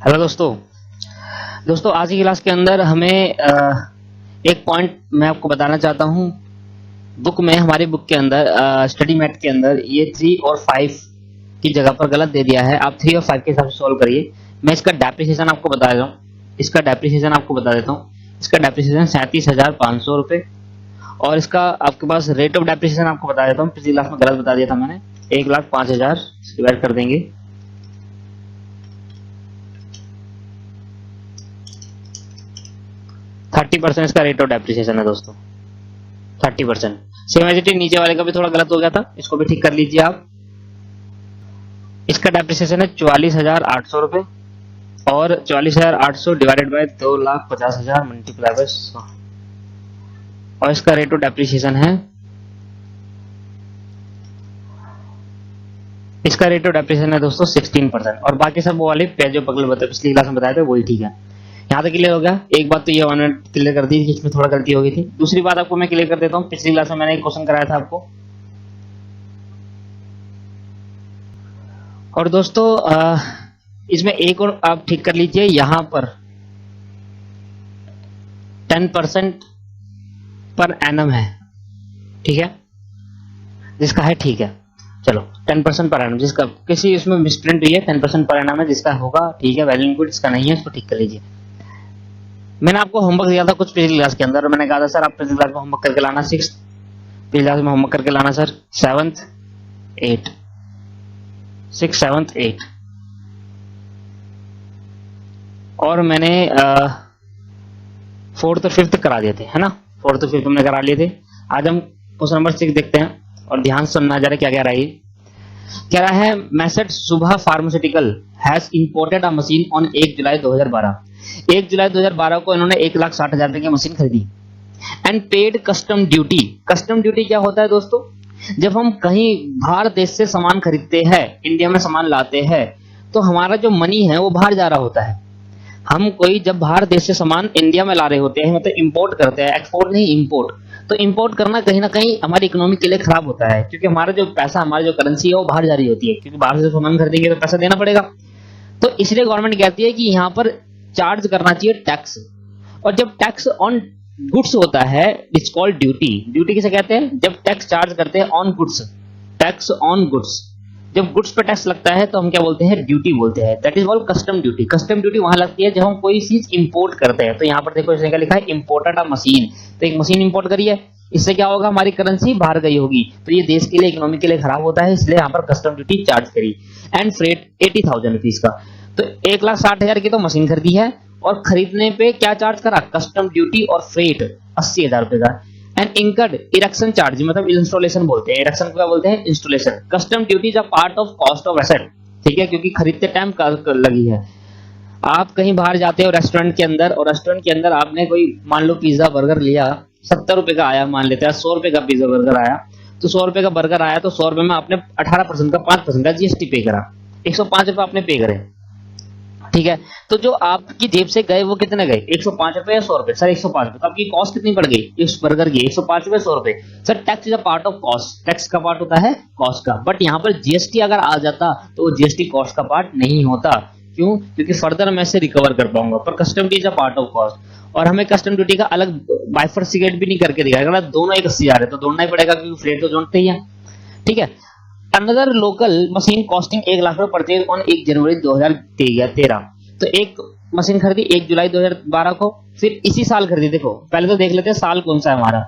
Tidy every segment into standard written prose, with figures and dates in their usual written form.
Hello दोस्तों आज की क्लास के अंदर हमें एक पॉइंट मैं आपको बताना चाहता हूँ। बुक में हमारी बुक के अंदर स्टडी मैट के अंदर ये 3 और 5 की जगह पर गलत दे दिया है। आप 3 और 5 के हिसाब से सॉल्व करिए। मैं इसका डेप्रिसिएशन आपको बता देता हूँ। इसका डेप्रिसिएशन 37,500 रुपये और इसका आपके पास रेट ऑफ डेप्रिसिएशन आपको बता देता हूँ। पिछली क्लास में गलत बता दिया था मैंने। 1,05,000 डिवाइड कर देंगे 30% इसका रेट ऑफ डेप्रिसिएशन है दोस्तों, 30%। सेम एज इट इज नीचे वाले का भी थोड़ा गलत हो गया था, इसको भी ठीक कर लीजिए आप। इसका डेप्रिसिएशन है 44,800 रुपए और 44,800 डिवाइडेड बाय 2,50,000 मल्टीप्लाई बाय 100 और इसका रेट ऑफ डेप्रिसिएशन है, इसका रेट ऑफ डेप्रिसिएशन है दोस्तों 16% और बाकी सब वो वाले जो पिछली क्लास में बताए थे वही ठीक है। यहाँ तक क्लियर हो गया। एक बात तो ये वन मिनट क्लियर कर दी कि इसमें थोड़ा गलती हो गई थी। दूसरी बात आपको मैं क्लियर कर देता हूँ। पिछली क्लास में मैंने एक क्वेश्चन कराया था आपको और दोस्तों इसमें एक और आप ठीक कर लीजिए। यहाँ पर 10% पर एनम है, ठीक है, जिसका है ठीक है। चलो 10% पर एनम, जिसका किसी इसमें मिसप्रिंट हुई है, 10% पर एनम है जिसका होगा ठीक है, वैल्यू इनपुट। इसका नहीं है, इसको ठीक कर लीजिए। मैंने आपको होमवर्क दिया था कुछ पिछली क्लास के अंदर, मैंने कहा था सर आप पिछली क्लास में होमवर्क करके लाना 6th, पिछली क्लास में होमवर्क करके लाना सर 7th 8 6 7th 8 और मैंने 4th और 5th करा दिए थे, है ना। 4th और 5th हमने करा लिए थे। आज हम क्वेश्चन नंबर 6 देखते हैं और ध्यान से सुनना जरा क्या कह रहा है। कह रहा है Messrs Shubha pharmaceutical has imported a machine on 1 जुलाई 2012। 1 जुलाई 2012 को इन्होंने 1,60,000 रुपए की मशीन खरीदी and paid custom duty. Custom duty क्या होता है दोस्तों? जब हम कहीं बाहर देश से सामान खरीदते हैं, इंडिया में सामान लाते हैं, तो हमारा जो मनी है वो बाहर जा रहा होता है। हम कोई जब बाहर देश से सामान इंडिया में ला रहे होते हैं, मतलब इंपोर्ट करते हैं, एक्सपोर्ट नहीं इंपोर्ट, तो इंपोर्ट करना कहीं ना कहीं हमारी इकोनॉमी के लिए खराब होता है, क्योंकि हमारा जो पैसा, हमारी जो करेंसी है वो बाहर जा रही होती है, क्योंकि बाहर से सामान खरीदेंगे तो पैसा देना पड़ेगा। तो इसलिए गवर्नमेंट कहती है कि यहाँ पर चार्ज करना चाहिए टैक्स, और जब टैक्स ऑन गुड्स होता है इट्स कॉल्ड ड्यूटी। ड्यूटी किसे कहते हैं? जब टैक्स चार्ज करते हैं on goods, tax on goods, जब गुड्स पे टैक्स लगता है तो हम क्या बोलते हैं? ड्यूटी बोलते हैं। That is called custom duty. Custom duty वहां लगती है जब हम कोई चीज इंपोर्ट करते हैं। तो यहाँ पर देखो इसने क्या लिखा है, इंपोर्टेड अ मशीन। तो एक मशीन इंपोर्ट करी है, इससे क्या होगा? हमारी करेंसी बाहर गई होगी, तो ये देश के लिए, इकोनॉमी के लिए खराब होता है, इसलिए यहाँ पर कस्टम ड्यूटी चार्ज करी। एंड फ्रेट 80,000 रुपीज का, तो 1,60,000 की तो मशीन खरीदी है और खरीदने पे क्या चार्ज करा? कस्टम ड्यूटी और फ्रेट 80,000 रुपए का। एंड इंकर्ड इरेक्शन चार्ज, मतलब इंस्टॉलेशन बोलते हैं, इरेक्शन को क्या बोलते हैं? Installation. Custom duty is a part of cost of asset, ठीक है, क्योंकि खरीदते टाइम लगी है। आप कहीं बाहर जाते हो रेस्टोरेंट के अंदर, और रेस्टोरेंट के अंदर आपने कोई मान लो पिज्जा बर्गर लिया, 70 रुपए का आया, मान लेते हैं 100 रुपए का पिज्जा बर्गर आया, तो 100 रुपए का बर्गर आया तो 100 रुपए में आपने 18% का 5% का जीएसटी पे करा, 105 रुपए आपने पे करे, ठीक है। तो जो आपकी जेब से गए वो कितने गए? 105 रुपए या 100 रुपए? सर 105 रुपए। तो आपकी कॉस्ट कितनी पड़ गई इस बर्गर की? 105 रुपए 100 रुपए। Sir tax is a part of cost, tax का पार्ट होता है कॉस्ट का, बट यहाँ पर जीएसटी अगर आ जाता तो वो जीएसटी कॉस्ट का पार्ट नहीं होता। क्यों? क्योंकि फर्दर मैं इसे रिकवर कर पाऊंगा। पर custom duty is a part of cost, और हमें कस्टम ड्यूटी का अलग बाइफरसिकेट भी नहीं करके दिखाया। अगर दोनों एक 80,000 है तो जोड़ना ही पड़ेगा, क्योंकि फ्रेट तो जोड़ते ही है, ठीक है। Another local machine costing 1 lakh रुपए परचेज ऑन 1 जनवरी 2013। तो एक मशीन खरीदी 1 जुलाई 2012 को, फिर इसी साल खरीदी। देखो पहले तो देख लेते हैं साल कौन सा है हमारा।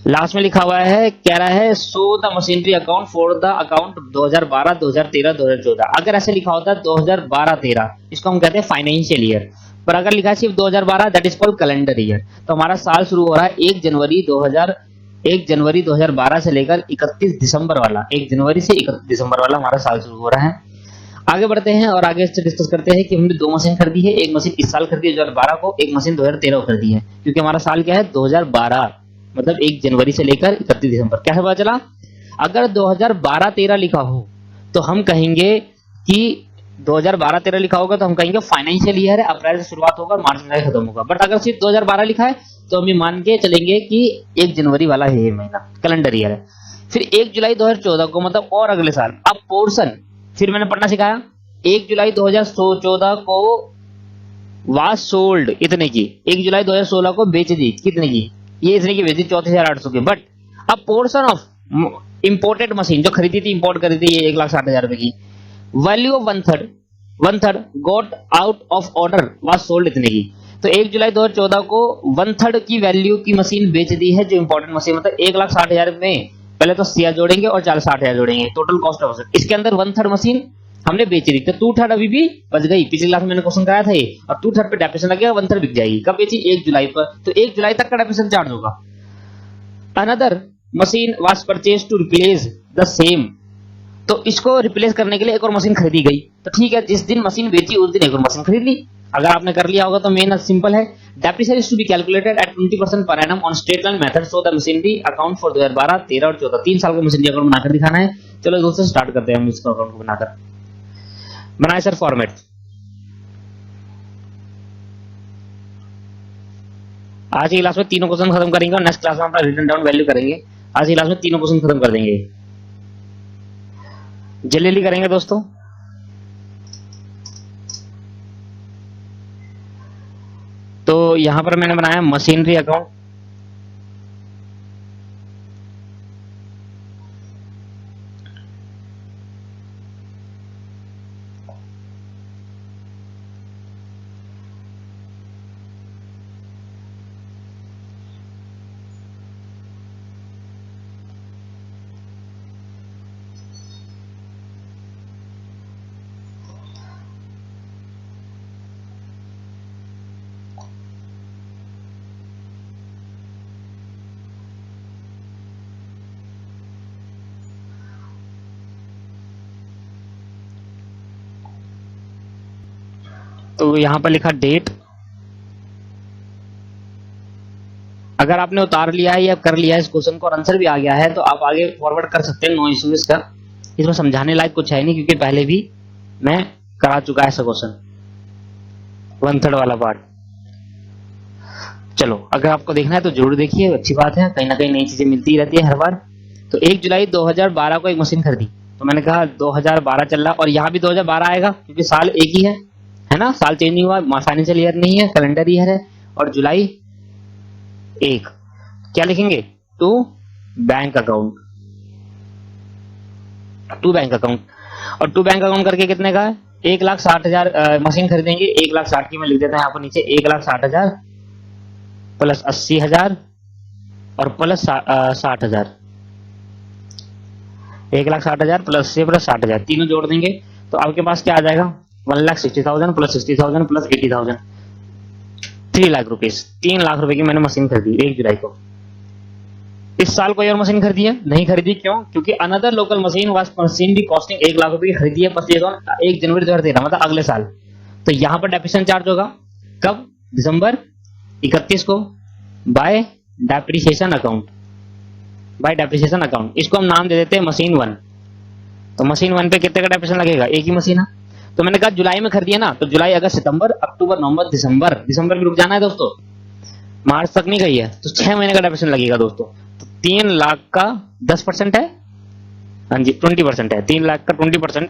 लास्ट में लिखा हुआ है, कह रहा है show the machinery account for the account 2012 2013 2014। अगर ऐसे लिखा होता है 2012-13, इसको हम कहते हैं फाइनेंशियल ईयर। पर अगर लिखा है सिर्फ 2012, that is called calendar year. तो हमारा साल शुरू हो रहा है 1 जनवरी 2012 से लेकर 31 दिसंबर वाला, 1 जनवरी से 31 दिसंबर वाला हमारा साल शुरू हो रहा है। आगे बढ़ते हैं और आगे इससे डिस्कस करते हैं कि हमने 2 मशीन खरीदी है। एक मशीन इस साल खरीदी है 2012 को, एक मशीन 2013 को खरीदी है, क्योंकि हमारा साल क्या है? 2012, मतलब 1 जनवरी से लेकर 31 दिसंबर। कैसे पता चला? अगर 2012-13 लिखा हो तो हम कहेंगे कि 2012-13 लिखा होगा तो हम कहेंगे फाइनेंशियल ईयर है, अप्रैल से शुरुआत होगा और मार्च में खत्म होगा। बट अगर सिर्फ 2012 लिखा है तो हम ये मान के चलेंगे कि 1 जनवरी वाला है ये महीना, कैलेंडर ईयर है। फिर 1 जुलाई 2014 को, मतलब और अगले साल। अब पोर्शन फिर मैंने पढ़ना सिखाया, 1 जुलाई 2014 को वाज सोल्ड इतने की, 1 जुलाई 2016 को बेच दी कितने की, ये इतने की बेची 34,800 की। But a portion of imported machine जो खरीदी थी, इंपोर्ट करी थी ये 1,60,000 रुपए की, value of one third got out of order was sold इतने की। तो 1 जुलाई 2014 को 1/3 की वैल्यू की मशीन बेच दी है जो इंपॉर्टेंट मशीन, मतलब 1,60,000 में पहले तो सीआर जोड़ेंगे और 60,000 जोड़ेंगे, टोटल कॉस्ट ऑफ इसके अंदर 1/3 मशीन हमने बेच दी, तो 2/3 अभी भी बच गई। पिछले क्लास में मैंने क्वेश्चन कराया था ये, और 2/3 पे डेप्रिसिएशन लगेगा, 1/3 बिक जाएगी। कब बेची? 1 जुलाई पर, तो 1 जुलाई तक का डेप्रिसिएशन चार्ज होगा। Another machine was purchase to replace the same, तो इसको रिप्लेस करने के लिए एक और मशीन खरीदी गई। तो ठीक है, जिस दिन मशीन बेची उस दिन एक और मशीन खरीद ली। अगर आपने कर लिया होगा तो मेन सिंपल है, depreciation is to be calculated at 20% per annum on straight line method, so the machinery account for 2012, 13 और 14 3 साल का मशीनरी अकाउंट बनाकर दिखाना है। चलो दोस्तों स्टार्ट करते हैं हम इसको अकाउंट को बनाकर। बनाए सर फॉर्मेट, आज की क्लास में तीनों क्वेश्चन खत्म करेंगे और नेक्स्ट क्लास में अपना रिटन डाउन वैल्यू करेंगे। आज की क्लास में तीनों क्वेश्चन खत्म कर देंगे, जल्दी करेंगे दोस्तों। तो यहां पर मैंने बनाया मशीनरी अकाउंट, तो यहां पर लिखा डेट। अगर आपने उतार लिया है या कर लिया है इस क्वेश्चन को और आंसर भी आ गया है तो आप आगे फॉरवर्ड कर सकते हैं, नो इशू इसका। इसमें समझाने लायक कुछ है नहीं क्योंकि पहले भी मैं करा चुका है ऐसा क्वेश्चन, 1/3 वाला पार्ट। चलो अगर आपको देखना है तो जरूर देखिए, अच्छी बात है, कहीं ना कहीं नई चीजें मिलती रहती है हर बार। तो 1 जुलाई 2012 को एक मशीन खरीदी, तो मैंने कहा 2012 चल रहा और यहाँ भी 2012 आएगा क्योंकि साल एक ही है ना, साल चेंज नहीं हुआ, फाइनेंशियल ईयर नहीं है, कैलेंडर ईयर है। और जुलाई 1 क्या लिखेंगे? To bank account, to bank account. और टू बैंक अकाउंट करके कितने का है? 1,60,000 मशीन खरीदेंगे, 1,60,000 की मैं लिख देता है यहाँ पर नीचे, 1,60,000 प्लस 80,000 और प्लस 60,000, 1,60,000 प्लस 80 प्लस 60,000 तीनों जोड़ देंगे तो आपके पास क्या आ जाएगा? 1,60,000 plus 60,000 plus 80,000, 3 lakh rupees. 3 lakh रुपए की मैंने मशीन खरीदी 1 जुलाई को। इस साल कोई और मशीन खरीदी है? नहीं खरीदी। क्यों? क्योंकि another local machine was machinery costing 1 lakh रुपए की खरीदी है परचेज ऑन 1 जनवरी 2013, मतलब अगले साल। तो यहां पर डेप्रिसिएशन चार्ज होगा कब? दिसंबर 31 को, bye depreciation account, bye depreciation account. इसको हम नाम दे देते हैं मशीन 1। तो मशीन 1 पे कितने का डेप्रिसिएशन लगेगा? एक ही मशीन है। तो मैंने कहा जुलाई में खरीदी है ना, तो जुलाई, अगस्त, सितंबर, अक्टूबर, नवंबर, दिसंबर, दिसंबर भी रुक जाना है दोस्तों, मार्च तक नहीं गई है, तो 6 महीने का डेप्रिसिएशन लगेगा दोस्तों। तो 3 लाख का 10% है, हाँ जी 20% है, 3 लाख का 20%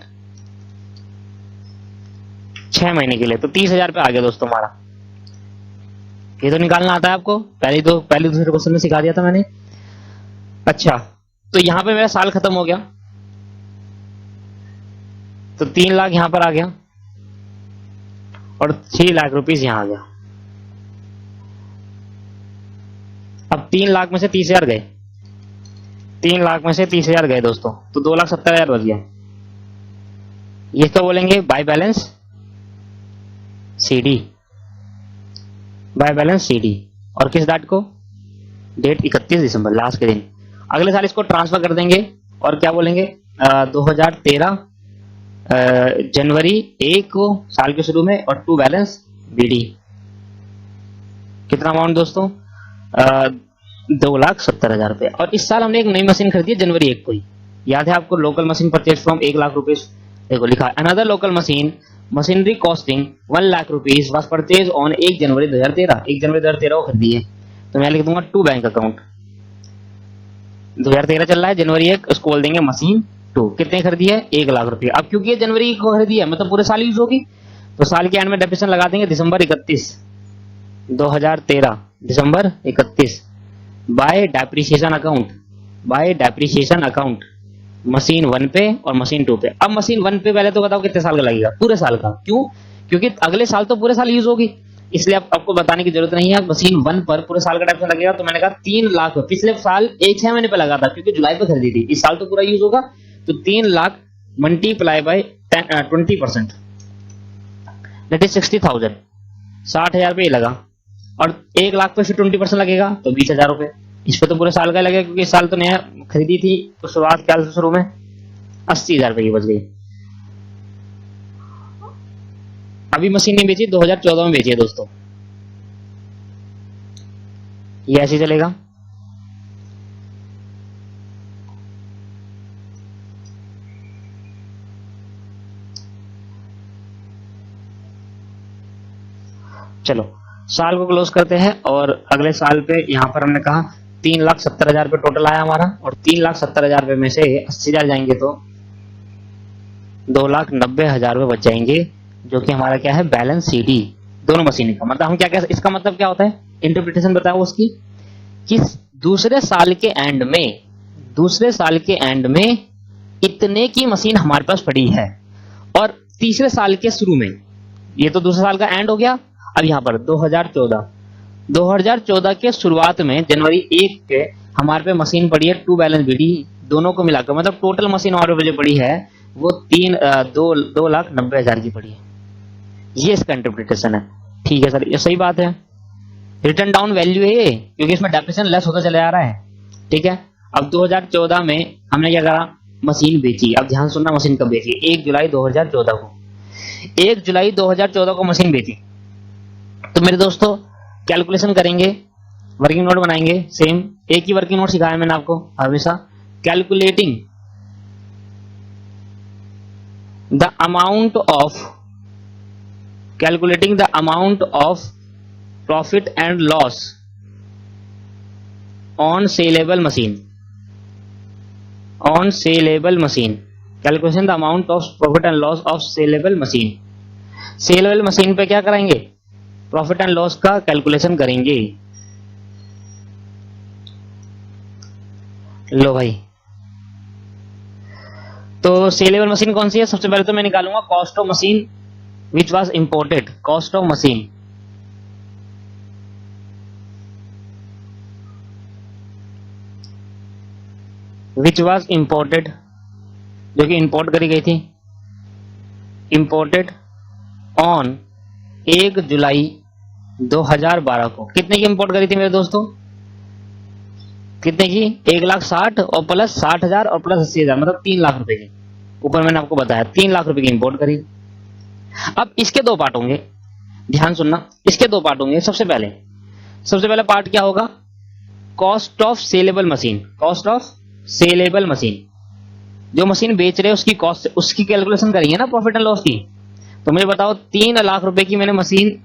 6 महीने के लिए, तो 30,000 पे आ गया दोस्तों हमारा। ये तो निकालना आता है आपको, पहले दूसरे क्वेश्चन में सिखा दिया था मैंने। अच्छा, तो यहां पे मेरा साल खत्म हो गया, तो 3 लाख यहां पर आ गया और 6 लाख रुपीस यहां आ गया। अब 3 लाख में से 30,000 गए, 3 लाख में से 30,000 गए दोस्तों, तो 2,70,000 बच गया। ये तो बोलेंगे by balance CD, by balance CD. और किस डेट को? डेट 31 दिसंबर, लास्ट के दिन। अगले साल इसको ट्रांसफर कर देंगे और क्या बोलेंगे? 2013 जनवरी 1 को साल के शुरू में, और टू बैलेंस बीडी। कितना अमाउंट दोस्तों? 2,70,000 रुपए। और इस साल हमने एक नई मशीन खरीदी है जनवरी 1 को ही, याद है आपको? Local machine purchase from 1 lakh rupees, देखो लिखा है another local machine machinery costing 1 lakh rupees was purchase on 1 जनवरी 2013, 1 जनवरी 2013 को खरीदी है। तो मैं लिख दूंगा टू बैंक अकाउंट, 2013 चल रहा है, जनवरी 1, उसको बोल देंगे मशीन टू, कितने खरीदी है? 1,00,000 रुपये। अब क्योंकि ये जनवरी को खरीदी है मतलब पूरे साल यूज होगी, तो साल के एंड में डेप्रिसिएशन लगा देंगे दिसंबर 31, 2013 दिसंबर 31 bye depreciation account, bye depreciation account machine 1 पे और मशीन 2 पे। अब मशीन 1 पे पहले तो बताओ कितने साल का लगेगा? पूरे साल का। क्यों? क्योंकि अगले साल तो पूरे साल यूज होगी, इसलिए आपको बताने की जरूरत नहीं है। मशीन 1 पर पूरे साल का डेप्रिसिएशन लगेगा, तो मैंने कहा 3,00,000। पिछले साल 6 महीने पे लगा था क्योंकि जुलाई पे खरीदी थी, इस साल तो पूरा यूज होगा, तो 3,00,000 मल्टीप्लाई बाय 20%, दैट इज 60,000, 60,000 रुपये लगा। और 1,00,000 पे से 20% लगेगा तो 20,000 रुपये। इस पे तो पूरे साल का लगेगा क्योंकि इस साल तो नया खरीदी थी, तो शुरुआत क्या शुरू में 80,000 रुपये की बच गई। अभी मशीन नहीं बेची, 2014 में बेची है दोस्तों, ये ऐसे चलेगा। चलो साल को क्लोज करते हैं, और अगले साल पे यहाँ पर हमने कहा 3,70,000 रुपये टोटल आया हमारा, और 3,70,000 रुपये में से 80,000 जाएंगे तो 2,90,000 रुपये बच जाएंगे, जो कि हमारा क्या है? बैलेंस सीडी दोनों मशीन का। मतलब हम क्या क्या इसका मतलब क्या होता है? इंटरप्रिटेशन बताओ उसकी, कि दूसरे साल के एंड में, दूसरे साल के एंड में इतने की मशीन हमारे पास पड़ी है, और तीसरे साल के शुरू में, ये तो दूसरे साल का एंड हो गया। अब यहाँ पर 2014 के शुरुआत में जनवरी 1 के हमारे पे मशीन पड़ी है 2 बैलेंस बीडी दोनों को मिलाकर, मतलब टोटल मशीन हमारे पे जो पड़ी है वो 2,90,000 की पड़ी है। ये इसका इंटरप्रिटेशन है। ठीक है सर, ये सही बात है, रिटर्न डाउन वैल्यू है ये, क्योंकि इसमें डेप्रिसिएशन लेस होता चला जा रहा है। ठीक है, अब 2014 में हमने क्या करा? मशीन बेची। अब ध्यान सुनना, मशीन कब बेची? 1 जुलाई 2014 को, 1 जुलाई 2014 को मशीन बेची। तो मेरे दोस्तों कैलकुलेशन करेंगे, वर्किंग नोट बनाएंगे, सेम एक ही वर्किंग नोट सिखाया मैंने आपको हमेशा। Calculating the amount of, calculating the amount of profit and loss on saleable machine, on saleable machine, calculation the amount of profit and loss of saleable machine. Saleable machine पे क्या कराएंगे? Profit and loss का calculation करेंगे। लो भाई, तो saleable machine कौन सी है? सबसे पहले तो मैं निकालूंगा cost of machine which was imported, cost of machine, which was imported, जो कि इंपोर्ट करी गई थी, इंपोर्टेड ऑन 1 जुलाई 2012 को। कितने की इंपोर्ट करी थी मेरे दोस्तों? कितने की? 1,60,000 और प्लस 60,000 और प्लस 80,000, मतलब 3,00,000 रुपए की। ऊपर मैंने आपको बताया 3,00,000 रुपए की इंपोर्ट करी। अब इसके 2 पार्ट होंगे, ध्यान सुनना, इसके 2 पार्ट होंगे। सबसे पहले पार्ट क्या होगा? Cost of saleable machine, cost of saleable machine, जो मशीन बेच रहे हैं उसकी कॉस्ट, उसकी कैलकुलेशन करेंगे ना प्रॉफिट एंड लॉस की। तो मुझे बताओ 3,00,000 रुपए की मैंने मशीन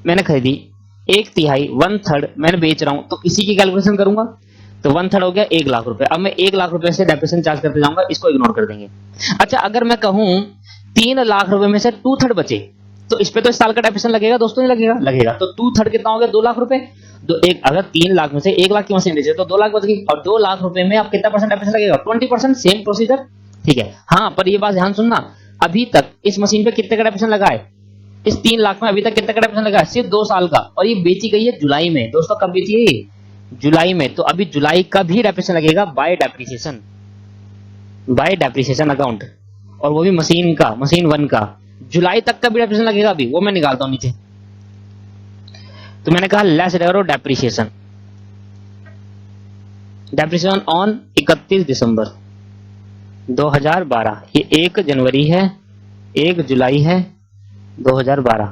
मैंने खरीदी, 1/3 1/3 मैंने बेच रहा हूं, तो इसी की कैलकुलेशन करूंगा। तो 1/3 हो गया 1,00,000 रुपए। अब मैं 1,00,000 रुपए से डेप्रिसिएशन चार्ज करते जाऊंगा, इसको इग्नोर कर देंगे। अच्छा, अगर मैं कहूं 3,00,000 रुपए में से 2/3 बचे, तो इस पे तो इस साल का डेप्रिसिएशन लगेगा दोस्तों, नहीं लगेगा? लगेगा। तो 2/3 कितना हो गया? 2,00,000 रुपए। तो एक अगर 3,00,000 में से 1,00,000 की मशीन बेचे तो 2,00,000 बच गई, और 2,00,000 रुपए में आप कितना परसेंट डेप्रिसिएशन लगेगा? 20%, सेम प्रोसीजर। ठीक है, हाँ, पर ये बात ध्यान सुनना, अभी तक इस मशीन पे कितने का डेप्रिसिएशन लगा है? इस 3,00,000 में अभी तक कितने का डेप्रिसिएशन लगा है? सिर्फ 2 साल का, और ये बेची गई है जुलाई में। दोस्तों कब बेची है? जुलाई में। तो अभी जुलाई का भी डेप्रिसिएशन लगेगा bye depreciation, bye depreciation account, और वो भी मशीन का, मशीन 1 का। जुलाई तक का भी डेप्रिसिएशन लगेगा, अभी वो मैं निकालता हूं नीचे। तो मैंने कहा लेस डेप्रिसिएशन, डेप्रिसिएशन ऑन 31 दिसंबर 2012, ये 1 जनवरी है, 1 जुलाई है 2012।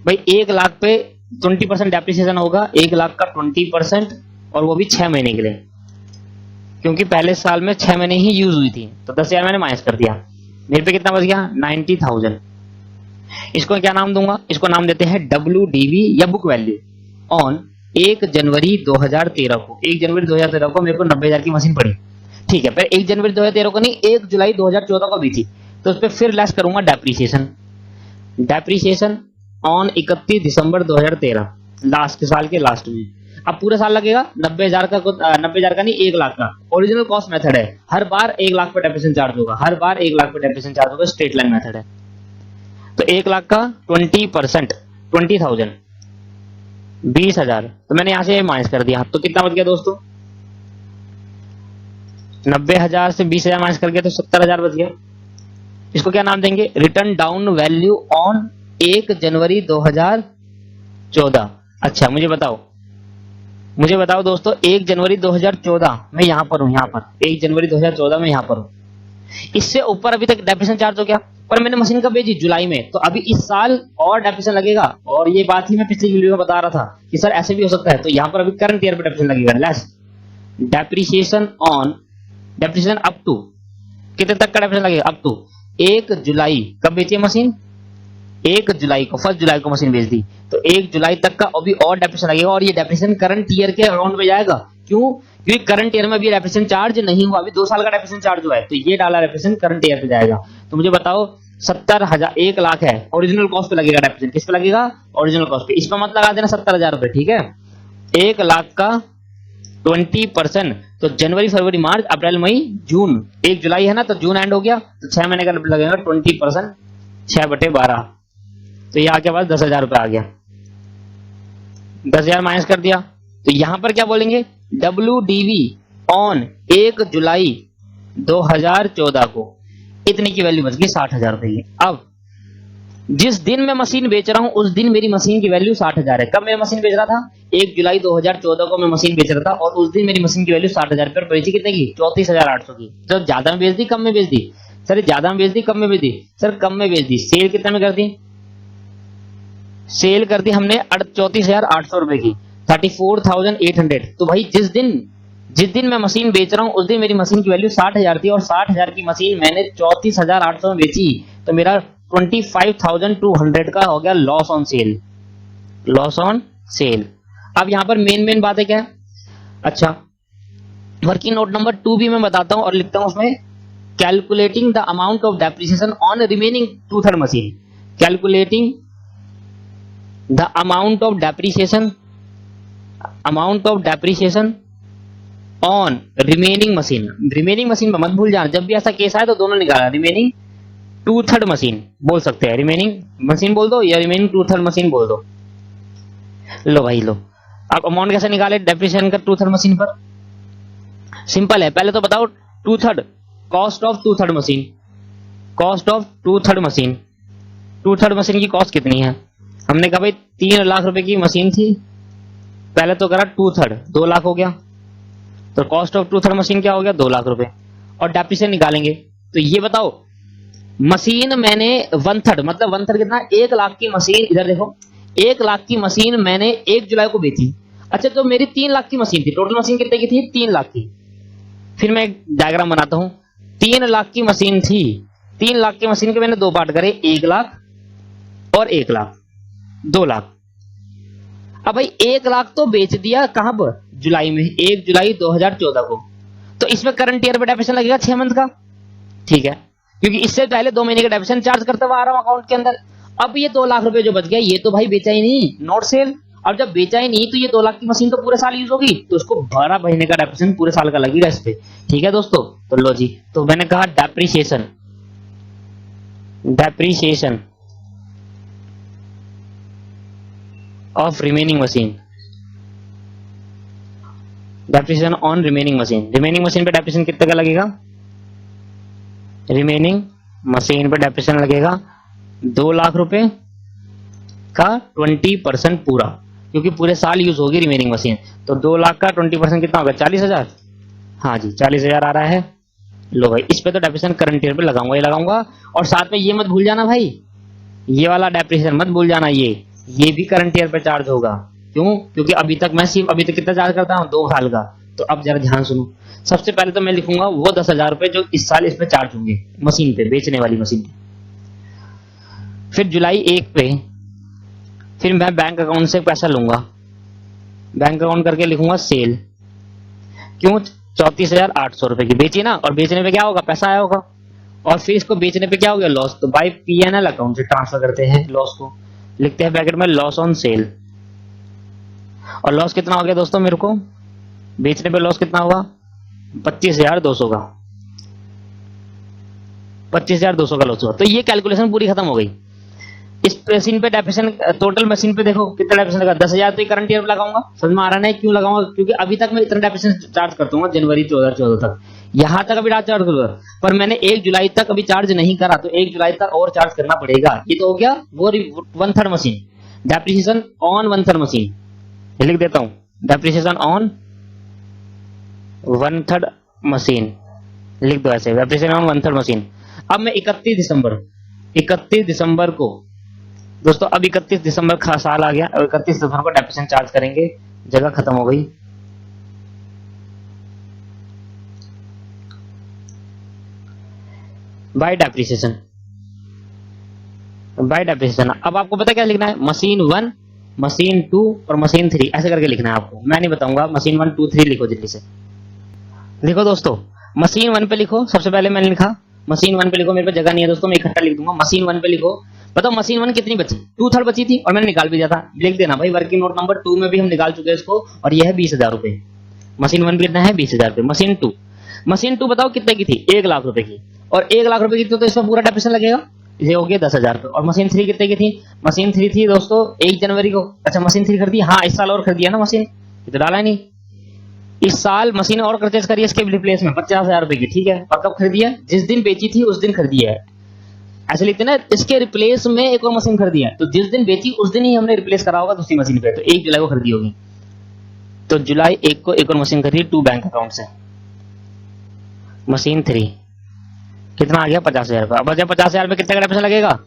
भाई 1,00,000 पे 20% डेप्रिसिएशन होगा, 1,00,000 का 20%, और वो भी 6 महीने के लिए, क्योंकि पहले साल में 6 महीने ही यूज हुई थी। तो 10,000 मैंने माइनस कर दिया, मेरे पे कितना बच गया? 90,000। इसको क्या नाम दूंगा? इसको नाम देते हैं WDV या बुक वैल्यू ऑन 1 जनवरी 2013 को। 1 जनवरी 2013 को मेरे को 90,000 की मशीन पड़ी। ठीक है, फिर 1 जनवरी 2013 को नहीं, 1 जुलाई 2014 को बेची, तो उस पर फिर लेस करूंगा depreciation. Depreciation on 31 December 2013, last के साल के लास्ट में। अब पूरा साल लगेगा 90,000 का, 90,000 का नहीं, 1 लाख का। ओरिजिनल कॉस्ट मेथड है, हर बार 1 लाख पर डेप्रिसिएशन चार्ज होगा, हर बार 1 लाख पर डेप्रिसिएशन चार्ज होगा, स्ट्रेट लाइन मेथड है। तो 1 लाख का 20%, 20,000, 20,000, तो मैंने यहां से माइनस कर दिया, तो कितना बच गया दोस्तों? 90,000 से 20,000 माइनस कर गया तो 70,000 बच गया। इसको क्या नाम देंगे? रिटर्न डाउन वैल्यू ऑन 1 जनवरी 2014। अच्छा मुझे बताओ दोस्तों, 1 जनवरी 2014 मैं यहां पर हूं, यहां पर 1 जनवरी 2014 में यहां पर हूं, इससे ऊपर अभी तक डेप्रिसिएशन चार्ज हो गया, पर मैंने मशीन कब भेजी? जुलाई में, तो अभी इस साल और डेप्रिसिएशन लगेगा। और ये बात ही मैं पिछली वीडियो में बता रहा था कि सर ऐसे भी हो सकता है, तो यहां पर अभी करंट ईयर पे डेप्रिसिएशन लगेगा, less depreciation on, depreciation up to, कितने तक का डेप्रिसिएशन लगेगा? अप टू 1 जुलाई। कब बेची है मशीन? 1 जुलाई को, 1 जुलाई को मशीन बेच दी, तो 1 जुलाई तक का अभी और डेप्रिसिएशन लगेगा, और ये डेप्रिसिएशन करंट ईयर के अकाउंट में जाएगा। क्यों? क्योंकि करंट ईयर में अभी डेप्रिसिएशन चार्ज नहीं हुआ, अभी 2 साल का डेप्रिसिएशन चार्ज हुआ है, तो ये डाला डेप्रिसिएशन करंट ईयर पे जाएगा। तो मुझे बताओ, 70,000, 1 लाख है, ओरिजिनल कॉस्ट पे लगेगा डेप्रिसिएशन, किस पे लगेगा? ओरिजिनल कॉस्ट पे। इस पर मत लगा देना 70,000 रुपए, ठीक है? 1 लाख का 20%, तो जनवरी, फरवरी, मार्च, अप्रैल, मई, जून, 1 जुलाई है ना, तो जून एंड हो गया, तो 6 महीने का लगेगा 20%, 6/12, तो ये आके पास 10,000 रुपए आ गया। 10,000 माइनस कर दिया, तो यहां पर क्या बोलेंगे? WDV ऑन 1 जुलाई 2014 को इतने की वैल्यू बच गई 60,000 रुपए की। अब जिस दिन मैं मशीन बेच रहा हूं उस दिन मेरी मशीन की वैल्यू 60,000 है। कब मैं मशीन बेच रहा था? 1 जुलाई 2014 को मैं मशीन बेच रहा था, और उस दिन मेरी मशीन की वैल्यू 60,000 पर बेची कितने की? 34,800 की। तो ज्यादा में बेच दी, कम में बेच दी? सर ज्यादा में बेच दी, कम में बेच दी? सर कम में बेच दी। सेल कितने में कर दी? सेल कर दी हमने 34,800 रुपए की, 34,800। तो भाई जिस दिन मैं मशीन बेच रहा हूं उस दिन मेरी मशीन की वैल्यू 60,000 थी, और 60,000 की मशीन मैंने 34,800 में बेची, तो मेरा 25,200 का हो गया loss on sale, loss on sale. अब यहां पर मेन बात है क्या है? अच्छा, वर्किंग नोट नंबर 2 भी मैं बताता हूं और लिखता हूं उसमें, calculating the amount of depreciation on remaining 2/3 machine. Calculating the amount of depreciation on remaining machine। remaining machine में मत भूल जाना, जब भी ऐसा केस आए तो दोनों निकालना, remaining 2/3 मशीन बोल सकते हैं, remaining मशीन बोल दो या remaining 2/3 मशीन बोल दो। लो भाई लो, अब अमाउंट कैसे निकाले डेप्रिसिएशन का 2/3 मशीन पर? सिंपल है, पहले तो बताओ 2/3 cost of 2/3 machine, cost of 2/3 machine, 2/3 machine की कॉस्ट कितनी है? हमने कहा भाई 3 लाख रुपए की मशीन थी, पहले तो करा 2/3, 2 लाख हो गया, तो कॉस्ट ऑफ 2/3 मशीन क्या हो गया? 2 लाख रुपए। और डेप्रिसिएशन निकालेंगे, तो ये बताओ, मशीन मैंने 1/3, मतलब 1/3 कितना? 1 लाख की मशीन, इधर देखो, 1 लाख की मशीन मैंने 1 जुलाई को बेची। अच्छा, तो मेरी 3 लाख की मशीन थी, टोटल मशीन कितने की थी? 3 लाख की। फिर मैं एक डायग्राम बनाता हूं, 3 लाख की मशीन थी, 3 लाख की मशीन के मैंने 2 पार्ट करे, 1 लाख और 1 लाख, 2 लाख। अब भाई 1 लाख तो बेच दिया, कहां पर? जुलाई में, 1 जुलाई 2014 को, तो इसमें करंट ईयर पे डेप्रिसिएशन लगेगा 6 मंथ का, ठीक है, क्योंकि इससे पहले 2 महीने का डेप्रिसिएशन चार्ज करते हुए आ रहा हूं अकाउंट के अंदर। अब ये 2 लाख रुपए जो बच गया, ये तो भाई बेचा ही नहीं, नॉट सेल। अब जब बेचा ही नहीं तो ये 2 लाख की मशीन तो पूरे साल यूज होगी, तो उसको 12 महीने का डेप्रिसिएशन पूरे साल का लगेगा इस पे, ठीक है दोस्तों। तो लो जी, तो मैंने कहा depreciation of remaining machine, depreciation on remaining machine. Remaining machine पे डेप्रिसिएशन कितने का लगेगा? रिमेनिंग मशीन पे डेप्रिसिएशन लगेगा 2 लाख रुपए का 20% पूरा, क्योंकि पूरे साल यूज होगी रिमेनिंग मशीन। तो 2 लाख का 20% कितना होगा? 40,000। हाँ जी, 40,000 आ रहा है। लो भाई, इस पे तो डेप्रिसिएशन करंट ईयर पे लगाऊंगा ही लगाऊंगा, और साथ में ये मत भूल जाना भाई, ये वाला डेप्रिसिएशन मत भूल जाना, ये भी करंट ईयर पे चार्ज होगा। क्यों? क्योंकि अभी तक मैं सिर्फ अभी तक कितना चार्ज करता हूं? 2 साल का। तो अब जरा ध्यान सुनो, सबसे पहले तो मैं लिखूंगा वो 10,000 रुपए जो इस साल इस पे चार्ज होंगे मशीन पे, बेचने वाली मशीन पे। फिर जुलाई 1 पे फिर मैं बैंक अकाउंट से पैसा लूंगा, बैंक अकाउंट करके लिखूंगा सेल। क्यों? 34,800 रुपए की बेची ना, और बेचने पे क्या होगा, पैसा आया होगा, और फिर इसको बेचने पे क्या हो गया, लॉस। तो बाय पीएनएल अकाउंट से ट्रांसफर करते हैं लॉस को, लिखते हैं ब्रैकेट में लॉस ऑन सेल। और लॉस कितना हो गया दोस्तों, मेरे को बेचने पे लॉस कितना होगा, 25,200 का, 25,200 का लॉस हुआ। तो ये कैलकुलेशन पूरी खत्म हो गई। इस मशीन पे डेप्रिसिएशन, टोटल मशीन पे देखो कितना डेप्रिसिएशन लगा, 10,000 तो करंट ईयर लगाऊंगा। समझ में आ रहा है क्यों लगाऊंगा, क्योंकि अभी तक मैं इतना डेप्रिसिएशन चार्ज करता हूँ जनवरी 2014 तक, यहां तक अभी चार्ज करूंगा, पर मैंने 1 जुलाई तक अभी चार्ज नहीं करा, तो 1 जुलाई तक और चार्ज करना पड़ेगा। ये तो हो गया वो 1/3 मशीन, डेप्रिसिएशन ऑन 1/3 मशीन, लिख देता हूं डेप्रिसिएशन ऑन 1/3 मशीन, लिख दो ऐसे, डेप्रिसिएशन ऑन 1/3 मशीन। अब मैं 31 दिसंबर को दोस्तों, अब 31 दिसंबर का साल आ गया, और 31 दिसंबर को डेप्रिसिएशन चार्ज करेंगे, जगह खत्म हो गई। Bye depreciation, bye depreciation. अब आपको पता क्या लिखना है, मशीन 1, मशीन 2 और मशीन 3 ऐसे करके लिखना है आपको, मैं नहीं बताऊंगा। मशीन 1 2 3 लिखो जल्दी से, लिखो दोस्तों। मशीन 1 पे लिखो, सबसे पहले मैंने लिखा मशीन 1 पे लिखो, मेरे पास जगह नहीं है दोस्तों, मैं इकट्ठा लिख दूंगा। मशीन 1 पे लिखो, बताओ मशीन 1 कितनी बची, 2/3 बची थी, और मैंने निकाल भी दिया था, लिख देना भाई। वर्किंग नोट नंबर 2 में भी हम निकाल चुके हैं इसको, और यह है 20,000 रुपए। मशीन 1 कितना है, 20,000 रुपए। मशीन 2 बताओ कितने की थी, 1 लाख रुपए की, और 1 लाख रुपए की थी तो इसमें पूरा डेप्रिसिएशन लगेगा, ये हो गया 10,000 रुपए। और मशीन 3 कितने की थी, मशीन 3 थी दोस्तों 1 जनवरी को, अच्छा मशीन 3 खरीदी, हाँ इस साल और खरीदी है ना मशीन, ये तो डाला ही नहीं। इस साल मशीन और परचेज करी है इसके रिप्लेस में 50,000 रुपए की, ठीक है। और कब खरीदी है, जिस दिन बेची थी उस दिन खरीदी है, ऐसे लिखते ना, इसके रिप्लेस में एक और मशीन खरीदी है, तो जिस दिन बेची उस दिन ही हमने रिप्लेस करा होगा दूसरी मशीन पे, तो 1 जुलाई को खरीदी होगी, तो जुलाई 1 को एक और मशीन खरीदी टू बैंक अकाउंट से। मशीन 3 कितना आ गया, 50,000 रुपए। अब 50,000 में कितने का डेप्रिसिएशन लगेगा,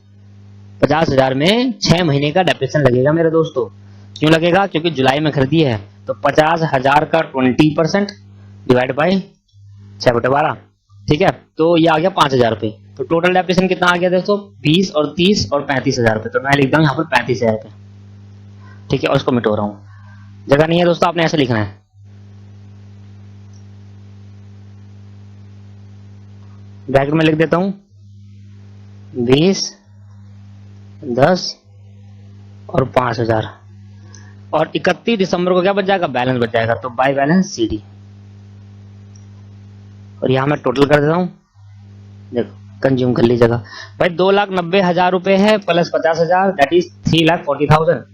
50,000 में 6 महीने का डेप्रिसिएशन लगेगा मेरे दोस्तों। क्यों लगेगा, क्योंकि जुलाई में खरीदी है, तो 50,000 का 20% डिवाइड बाई 6/12, ठीक है, तो ये आ गया 5,000 रुपए। तो टोटल डेप्रिसिएशन कितना आ गया दोस्तों, 20 और 30 और 35,000 रुपए। तो मैं लिखता हूँ यहाँ पर 35,000 रुपए, ठीक है, और इसको मिटो रहा हूँ, जगह नहीं है दोस्तों, आपने ऐसे लिखना है। ब्रैकेट में लिख देता हूँ 20, 10 और 5,000, और 31 दिसंबर को क्या बच जाएगा, बैलेंस बच जाएगा, तो बाय बैलेंस CD। और यहां मैं टोटल कर देता हूं, देखो कंज्यूम कर ली जगह भाई, 2,90,000 रुपए है प्लस 50,000, दैट इज 3,40,000,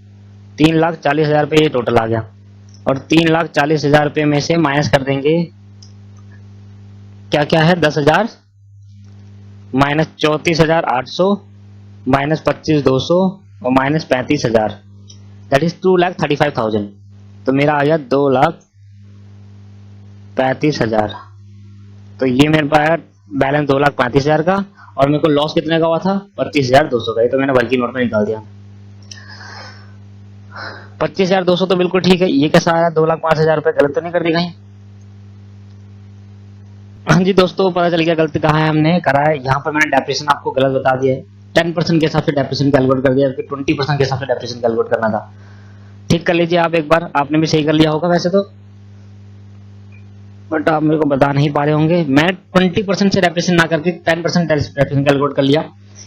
3,40,000 रुपए ये टोटल आ गया। और 3,40,000 रुपए में से माइनस कर देंगे, क्या क्या है, 10,000 माइनस 34,800 माइनस 25,200 और माइनस 35,000, दैट इज 2,35,000। तो मेरा आ गया 2,35,000। तो ये मेरे पास बैलेंस 2,35,000 का, और मेरे को लॉस कितने का हुआ था, 25,200 का। ये तो मैंने वर्किंग नोट में निकाल दिया, 25,200 तो बिल्कुल ठीक है। ये कैसा आया, 2,05,000 रुपए, गलत तो नहीं कर दी कहीं। हाँ जी दोस्तों, पता चल गया गलती कहाँ है, हमने करा है। यहाँ पर मैंने डेप्रिसिएशन आपको गलत बता दिया है, 10% के हिसाब से डेप्रिसिएशन कैलकुलेट कर दिया, 20% के हिसाब से डेप्रिसिएशन कैलकुलेट करना था। ठीक कर लीजिए आप एक बार, आपने भी सही कर लिया होगा वैसे तो, बट आप मेरे को बता नहीं पा रहे होंगे। मैं 20% से डेप्रिसिएशन ना करके 10% डेप्रिसिएशन कैलकुलेट कर लिया।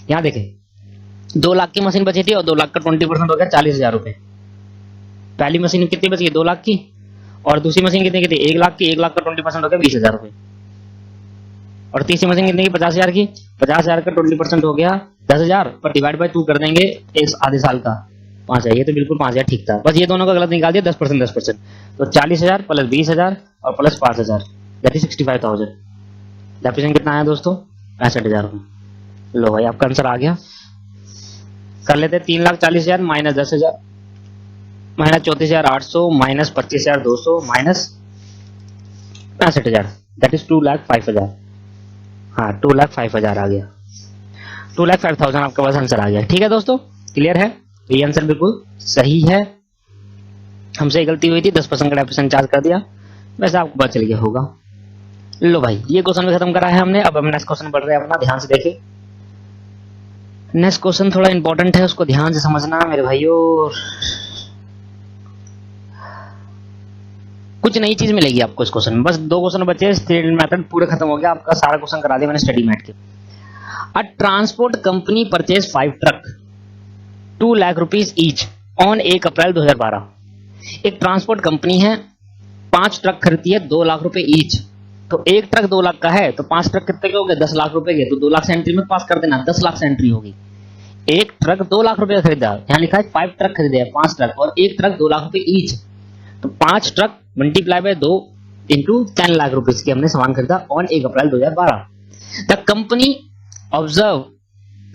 यहाँ देखें 2 लाख की मशीन बची थी, और 2 लाख का 20% हो गया 40,000 रुपए। पहली मशीन कितनी बची, 2 लाख की, और दूसरी मशीन कितनी की थी, 1 लाख की, 1 लाख का 20% हो गया 20,000 रुपए। और तीसरी मशीन कितने की, 50,000 की, 50,000 का 20% हो गया 10,000, पर डिवाइड बाय 2 कर देंगे, एक आधे साल का 5,000, ये तो बिल्कुल 5,000 ठीक था, बस ये दोनों का गलत निकाल दिया, 10%। तो 40,000 प्लस 20,000 और प्लस 5,000, दैट इज 65,000। डेप्रिसिएशन कितना आया दोस्तों, 65,000 रुपए। लो भाई आपका आंसर आ गया। कर लेते 3,40,000 minus 10,000 minus 34,800 minus 25,200 minus 65,000, that is 2,05,000। हाँ 2,05,000 आ गया, 2,05,000 आपके पास आंसर आ गया। ठीक है दोस्तों, क्लियर है, ये आंसर बिल्कुल सही है। हमसे गलती हुई थी, 10% का डेप्रिसिएशन चार्ज कर दिया, वैसे आपको पता चल गया होगा। लो भाई ये क्वेश्चन भी खत्म करा है हमने। अब हम नेक्स्ट क्वेश्चन पढ़ रहे हैं अपना, ध्यान से देखिए। नेक्स्ट क्वेश्चन थोड़ा इंपॉर्टेंट है, उसको ध्यान से समझना मेरे भाइयों। कुछ नई चीज मिलेगी आपको इस क्वेश्चन में। बस 2 क्वेश्चन बचे, स्टेट मेथड पूरे खत्म हो गया, आपका सारा क्वेश्चन करा दिया मैंने स्टडी मैट के। अ transport company purchase 5 truck 2 lakh rupees each on 1 April 2012। एक ट्रांसपोर्ट कंपनी है, 5 ट्रक खरीदती है 2 लाख रुपए ईच। तो एक ट्रक 2 लाख का है तो 5 ट्रक कितने के हो गए? 10 लाख रुपए के। तो 2 लाख से एंट्री में पास कर देना, 10 लाख से एंट्री होगी। एक ट्रक 2 लाख रुपए का खरीदा, यहाँ लिखा है 5 ट्रक खरीदे हैं, 5 ट्रक, और एक ट्रक 2 लाख रुपए ईच। तो 5 truck multiply by 2 into 10 lakh rupees की हमने सामान खरीदा on 1 April 2012। The company observe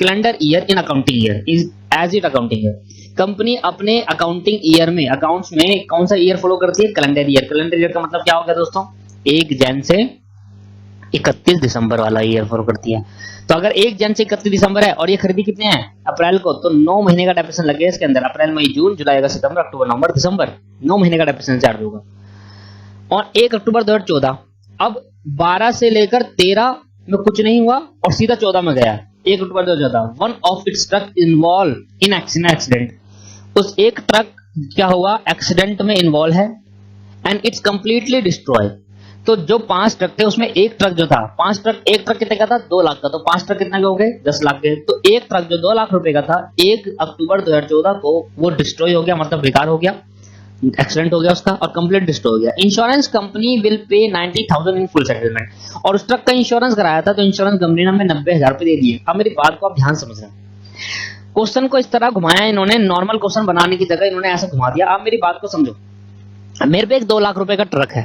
calendar year in accounting year is as it accounting year. Company अपने अकाउंटिंग ईयर में, अकाउंट्स में कौन सा ईयर फॉलो करती है? Calendar year. कैलेंडर ईयर का मतलब क्या हो गया दोस्तों? 1 जन से 31 दिसंबर वाला ईयर फॉलो करती है। तो अगर 1 जन से 31 दिसंबर है और ये खरीदी कितने हैं? अप्रैल को, तो 9 महीने का डेप्रिसिएशन लगेगा इसके अंदर। अप्रैल, मई, जून, जुलाई, अगस्त, सितंबर, अक्टूबर, नवंबर, दिसंबर, 9 महीने का डेप्रिसिएशन चार्ज होगा। और 1 अक्टूबर 2014, अब 12 से लेकर 13 में कुछ नहीं हुआ और सीधा 14 में गया। 1 अक्टूबर 2014, one of its truck involve in accident. उस एक ट्रक क्या हुआ? एक्सीडेंट में इन्वॉल्व है एंड इट्स कंप्लीटली डिस्ट्रॉय। तो जो 5 ट्रक थे उसमें एक ट्रक जो था, 5 ट्रक, एक ट्रक कितने का था? 2 लाख का। तो 5 ट्रक कितने के हो गए? 10 लाख के। तो एक ट्रक जो 2 लाख रुपए का था 1 अक्टूबर 2014 को वो डिस्ट्रॉय हो गया, मतलब बेकार हो गया, एक्सीडेंट हो गया उसका और कंप्लीट डिस्ट्रॉय हो गया। Insurance company will pay 90,000 in full settlement. और उस ट्रक का इंश्योरेंस कराया था तो इंश्योरेंस कंपनी ने हमें 90,000 रुपए दे दिए। अब मेरी बात को आप ध्यान समझना, क्वेश्चन को इस तरह घुमाया इन्होंने, नॉर्मल क्वेश्चन बनाने की जगह इन्होंने ऐसा घुमा दिया। आप मेरी बात को समझो। मेरे पे एक 2 लाख रुपए का ट्रक है,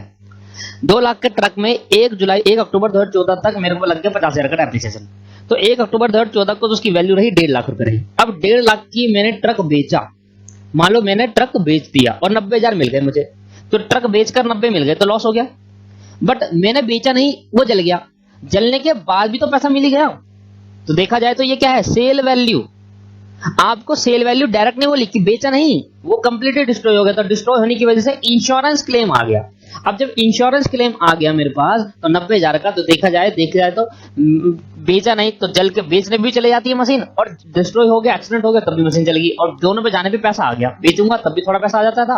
2 लाख के ट्रक में 1 अक्टूबर 2014 तक मेरे को लग गया 50,000 का डेप्रिसिएशन। तो 1 अक्टूबर 2014 को तो उसकी वैल्यू रही 1.5 लाख रुपए रही। अब 1.5 लाख की मैंने ट्रक बेचा, मान लो मैंने ट्रक बेच दिया और 90,000 मिल गए मुझे। तो ट्रक बेचकर 90 मिल गए तो लॉस हो गया। बट मैंने बेचा नहीं, वो जल गया। जलने के बाद भी तो पैसा मिल ही गया। तो देखा जाए तो ये क्या है? Sale value. आपको सेल वैल्यू डायरेक्ट नहीं बोली कि बेचा नहीं, वो कंप्लीटली डिस्ट्रॉय हो गया। तो डिस्ट्रॉय होने की वजह से इंश्योरेंस क्लेम आ गया। अब जब इंश्योरेंस क्लेम आ गया मेरे पास तो 90,000 का, तो देखा जाए तो बेचा नहीं तो जल के बेचने भी चले जाती है मशीन, और डिस्ट्रॉय हो गया, एक्सीडेंट हो गया तब भी मशीन चलेगी, और दोनों पे जाने पे पैसा आ गया। बेचूंगा तब भी थोड़ा पैसा आ जाता था,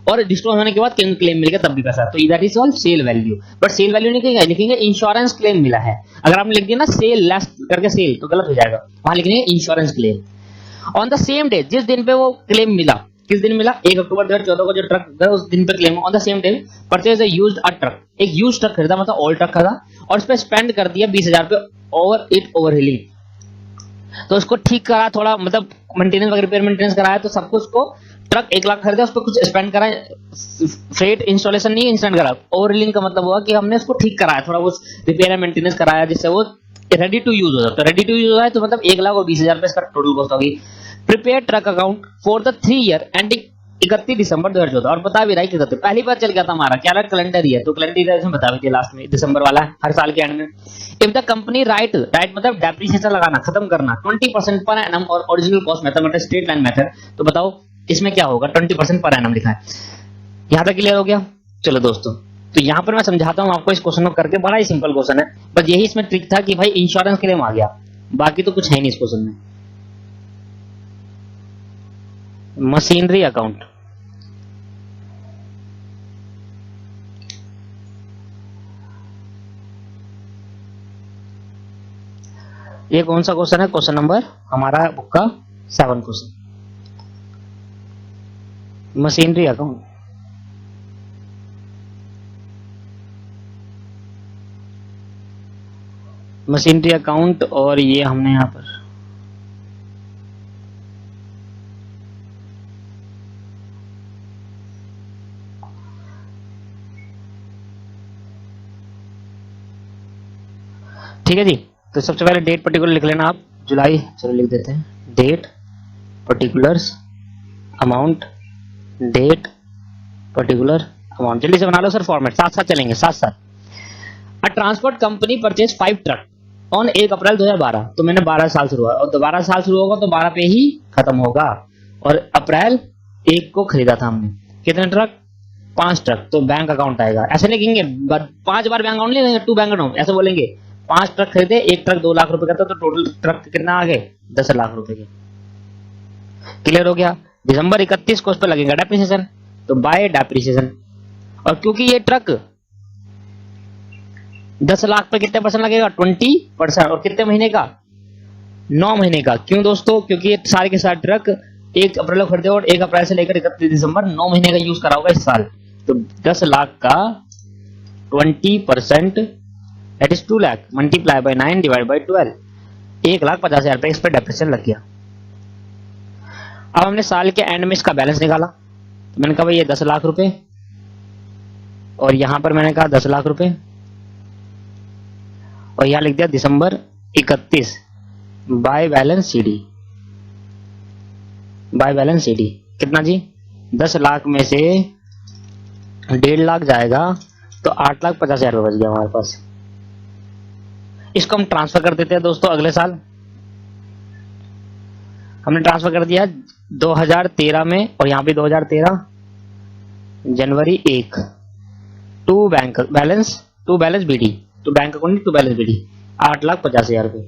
और डिस्ट्रॉय होने के बाद क्लेम मिल गया तब भी पैसा। तो that is all sale value. But sale value नहीं लिखेंगे इंश्योरेंस क्लेम मिला है। अगर आपने लिख दिया ना सेल लेस करके सेल तो गलत हो जाएगा, वहां लिखेंगे insurance claim. On the same day, जिस दिन पे वो क्लेम मिला, किस दिन मिला? 1 अक्टूबर 2014 को जो ट्रक था उस दिन पे claim. On the same day purchase used a truck, एक यूज्ड ट्रक खरीदा, मतलब ओल्ड ट्रक खरीदा और उस पे स्पेंड कर दिया 20,000 पे ओवर इट ओवरहीलिंग। तो उसको ठीक करा, थोड़ा मतलब मेंटेनेंस वगैरह, रिपेयर मेंटेनेंस कराया, तो सब कुछ को ट्रक 1 लाख खरीदा, उस पर कुछ स्पेंड करा, फ्रेट इंस्टॉलेशन नहीं इंस्टेंट करा। ओवरहीलिंग का मतलब हुआ कि हमने उसको ठीक कराया, थोड़ा वो रिपेयर एंड मेंटेनेंस कराया जिससे वो रेडी टू यूज हो जाता है। रेडी टू यूज है तो मतलब 1 लाख और 20,000 पे इसका टोटल कॉस्ट होगी। Prepare truck account for the 3 year ending 31 दिसंबर 2014, और बता भी रहा है कि पहली बार चल गया था हमारा क्या कैलेंडर ईयर, तो कैलेंडर ईयर इसमें बता भी दिया लास्ट में, दिसंबर वाला है हर साल के एंड में। इफ द कंपनी राइट मतलब डेप्रिसिएशन लगाना, खत्म करना 20% पर एनम और ओरिजिनल कॉस्ट मेथड मतलब स्ट्रेट लाइन मेथड, तो बताओ इसमें क्या होगा? 20% पर एनम लिखा है। यहां तक क्लियर हो गया? चलो दोस्तों, तो यहां पर मैं समझाता हूं आपको इस क्वेश्चन को करके, बड़ा ही सिंपल क्वेश्चन है, बस यही इसमें ट्रिक था कि भाई इंश्योरेंस क्लेम आ गया, बाकी तो कुछ है नहीं इस क्वेश्चन में। मशीनरी अकाउंट, ये कौन सा क्वेश्चन है? क्वेश्चन नंबर हमारा बुक का 7 question, machinery account. Machinery account, और ये हमने यहां पर ठीक है जी। तो सबसे पहले डेट पर्टिकुलर लिख लेना आप, जुलाई, चलो लिख देते हैं, date particulars amount, date particular amount, जल्दी से बना लो सर फॉर्मेट, साथ साथ चलेंगे साथ साथ। अ transport company purchase 5 truck on 1 April 2012, तो मैंने 12 साल शुरू हुआ, और 12 साल शुरू होगा तो 12 पे ही खत्म होगा, और अप्रैल 1 को खरीदा था हमने। कितने ट्रक? 5 ट्रक। तो बैंक अकाउंट आएगा, ऐसे लिखेंगे 5 बार बैंक अकाउंट नहीं लिखेंगे, 2 बैंक अकाउंट ऐसे बोलेंगे। 5 ट्रक खरीदे, एक ट्रक 2 लाख रुपए का था, तो टोटल ट्रक कितना आ गए? 10 लाख रुपए के। क्लियर हो गया? दिसंबर 31 को उस पर लगेगा डेप्रिसिएशन, तो बाय डेप्रिसिएशन और क्योंकि ये ट्रक 10 लाख पे कितने परसेंट लगेगा? 20%। और कितने महीने का? 9 महीने का। क्यों दोस्तों? क्योंकि ये सारे के सारे ट्रक 1 अप्रैल को खरीदे और 1 अप्रैल से लेकर 31 दिसंबर 9 महीने का यूज करा होगा इस साल। तो 10 लाख का 20% that is 2 lakh, multiply by 9 divide by 12, 1,50,000 रुपए इस पर डेप्रिसिएशन लग गया। अब हमने साल के एंड में इसका बैलेंस निकाला, तो मैंने कहा भाई ये 10 लाख रुपए, और यहां पर मैंने कहा 10 लाख रुपए, और यहां लिख दिया दिसंबर 31 by balance CD. By balance CD कितना जी? 10 लाख में से 1.5 लाख जाएगा तो 8,50,000 रुपए बच गया हमारे पास। इसको हम ट्रांसफर कर देते हैं दोस्तों अगले साल। हमने ट्रांसफर कर दिया 2013 में, और यहां पे 2013 जनवरी 1 to bank balance, to balance BD, to bank account to balance BD, 8,50,000 रुपए।